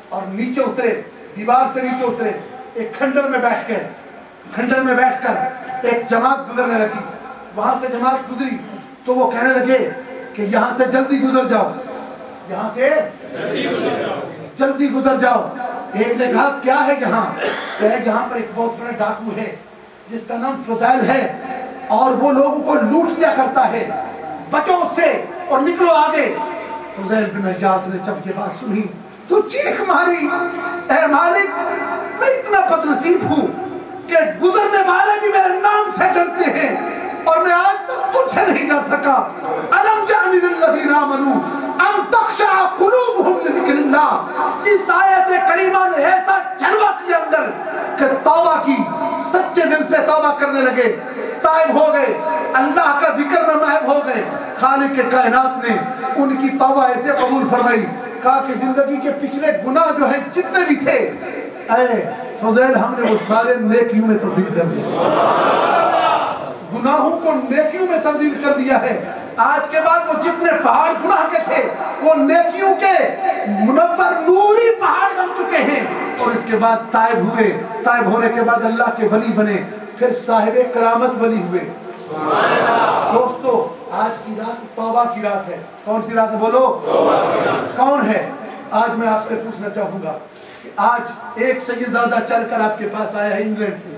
اور نیچے اترے، دیوار سے نیچے اترے. ایک کھنڈر میں بیٹھ کر ایک جماعت گزرنے لگی. وہاں سے جماعت گزری تو وہ کہنے لگے کہ یہاں سے جلدی گزر جاؤ، یہاں سے جلدی گزر جاؤ. ایک نے کہا کیا ہے یہاں؟ کہ یہاں پر ایک بہت بڑا ڈاکو ہے جس کا نام فضیل ہے اور وہ لوگوں کو لوٹ لیا کرتا ہے، بچو اس سے اور نکلو آگے. فضیل بن عیاض نے جب یہ بات سنی تو چیخ ماری، اے مالک میں اتنا بدنصیب ہوں کہ گزرنے والے بھی میرے نام سے ڈرتے ہیں اور میں آج تک تجھ سے نہیں ڈر سکا. الم یأن للذین آمنوا ان تخشع قلوبہم لذکر اللہ. اس آیت کریمہ نے ایسا جلوہ کیا اندر کہ توبہ کی، سچے دل سے توبہ کرنے لگے، تائب ہو گئے، اللہ کا ذکر میں محب ہو گئے. خالق کائنات نے ان کی توبہ ایسے قبول فرمائی، کہا کہ زندگی کے پچھلے گناہ جو ہیں جتنے بھی تھے، اے فضیل ہم نے وہ سارے نیکیوں میں تبدیل کر دیا، گناہوں کو نیکیوں میں تبدیل کر دیا ہے. آج کے بعد وہ جتنے پہاڑ گناہ کے تھے وہ نیکیوں کے منور نوری پہاڑ بن چکے ہیں. اور اس کے بعد تائب ہوئے، تائب ہونے کے بعد اللہ کے ولی بنے، پھر صاحب کرامت ولی ہوئے. دوستو آج کی رات توبہ کی رات ہے. کون سی رات ہے بولو؟ کون ہے؟ آج میں آپ سے پوچھنا چاہوں گا کہ آج ایک سیدزادہ چل کر آپ کے پاس آیا ہے انگلینڈ سے،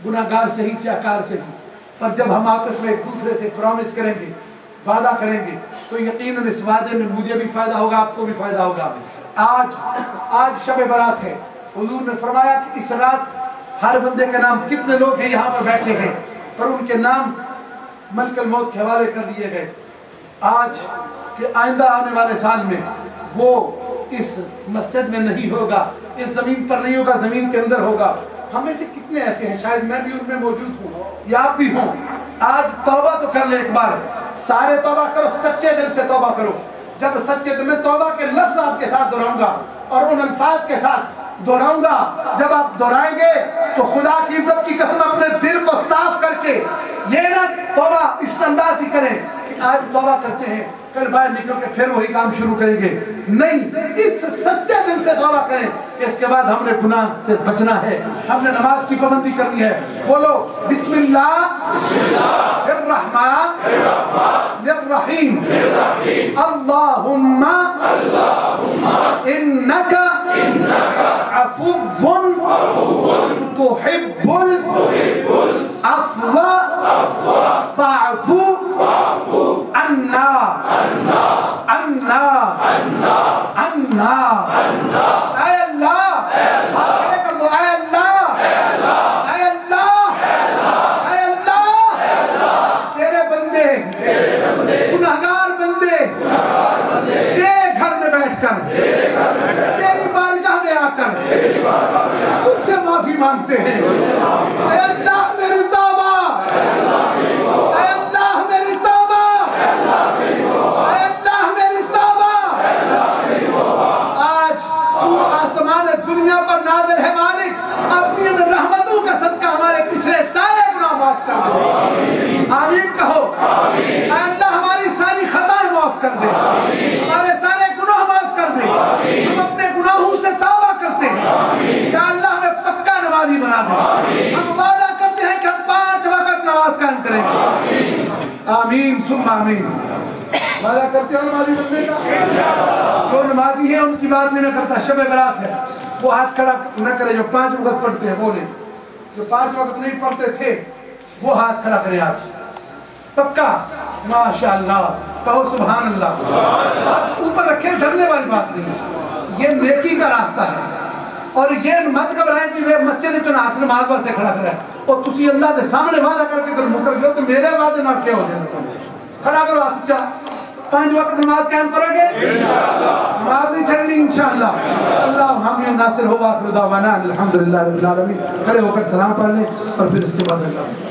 گناہگار سے ہی، سیاکار سے ہی، پر جب ہم آپس میں ایک دوسرے سے پرومس کریں گے، وعدہ کریں گے، تو یقیناً اس وعدے میں مجھے بھی فائدہ ہوگا، آپ کو بھی فائدہ ہوگا. آج شب برات ہے. حضور نے فرمایا کہ اس رات ہر بندے کا نام، کتنے لوگ ہیں یہاں پر بیٹھے ہیں پر ان کے نام ملک الموت کے حوالے کر دیے گئے. آج کہ آئندہ آنے والے سال میں وہ اس مسجد میں نہیں ہوگا، اس زمین پر نہیں ہوگا، زمین کے اندر ہوگا. ہمیں سے کتنے ایسے ہیں، شاید میں بھی ان میں موجود ہوں یا آپ بھی ہوں. آج توبہ تو کر لیں، ایک بار سارے توبہ کرو، سچے دل سے توبہ کرو. جب سچے دل میں توبہ کے لفظ آپ کے ساتھ دہراؤں گا اور ان الفاظ کے ساتھ دہراؤں گا، جب آپ دہرائیں گے تو خدا کی عزت کی قسم اپنے دل کو صاف کر کے یہ نہ توبہ اس انداز ہی کریں کہ آج توبہ کرتے ہیں، پھر باہر نکل کے پھر وہی کام شروع کریں گے. نہیں, اس سچے دل سے توبہ کریں کہ اس کے بعد ہم نے گناہ سے بچنا ہے, ہم نے نماز کی پابندی کرنی ہے. بولو بسم اللہ الرحمن الرحیم, اللہم انکا عفو تحب العفو فاعف عنا اے اللہ, اے اللہ, تیرے بندے گناہگار بندے تیرے گھر میں بیٹھ کر تیری بارگاہ میں آ کر تجھ سے معافی مانگتے ہیں. اے اللہ میری توبہ, اے اللہ میری توبہ, اے اللہ میری توبہ. آج تو آسمان دنیا پر نازل ہے مالک, اپنی ان رحمتوں کا صدقہ ہمارے پچھلے سارے گناہ معاف کر دے. آمین کہو. اے اللہ ہماری ساری خطائیں معاف کر دے, ہمارے سارے گناہ معاف کر دے. ہم اپنے گناہوں سے توبہ کرتے ہیں, یا اللہ ہمیں پکا نمازی بنا دے. ہم وعدہ کرتے ہیں کہ ہم 5 وقت نماز قائم کریں گے. آمین ثم آمین. وعدہ کرتے ہو نمازی بننے کا؟ جو نمازی ہے ان کی بات بھی نہ کرتا. شب برات ہے, وہ ہاتھ کھڑا نہ کرے جو 5 وقت پڑھتے ہیں, بولے جو 5 وقت نہیں پڑھتے تھے وہ ہاتھ کھڑا کرے. آج پکا ماشاءاللہ کہو سبحان اللہ. اوپر رکھے ڈرنے والی بات نہیں, یہ نیکی کا راستہ ہے. اور یہ مت گھبرائیں کہ میں مسجد تو ناس نماز واسطے کھڑا کرا ہے اور تسی اللہ کے سامنے وعدہ کر کے اگر مکر گئے تو میرے وعدے نہ کیا ہو جائے. کھڑا کرو ہاتھ اونچا, 5 وقت نماز قائم کرو گے انشاءاللہ, نماز نہیں چھڑنی انشاءاللہ. اللہ حامی ناصر ہو. آخر دعوانا الحمدللہ رب العالمین. کھڑے ہو کر سلام پڑھ لیں اور پھر اس کے بعد اللہ.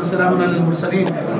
السلام علی المرسلین.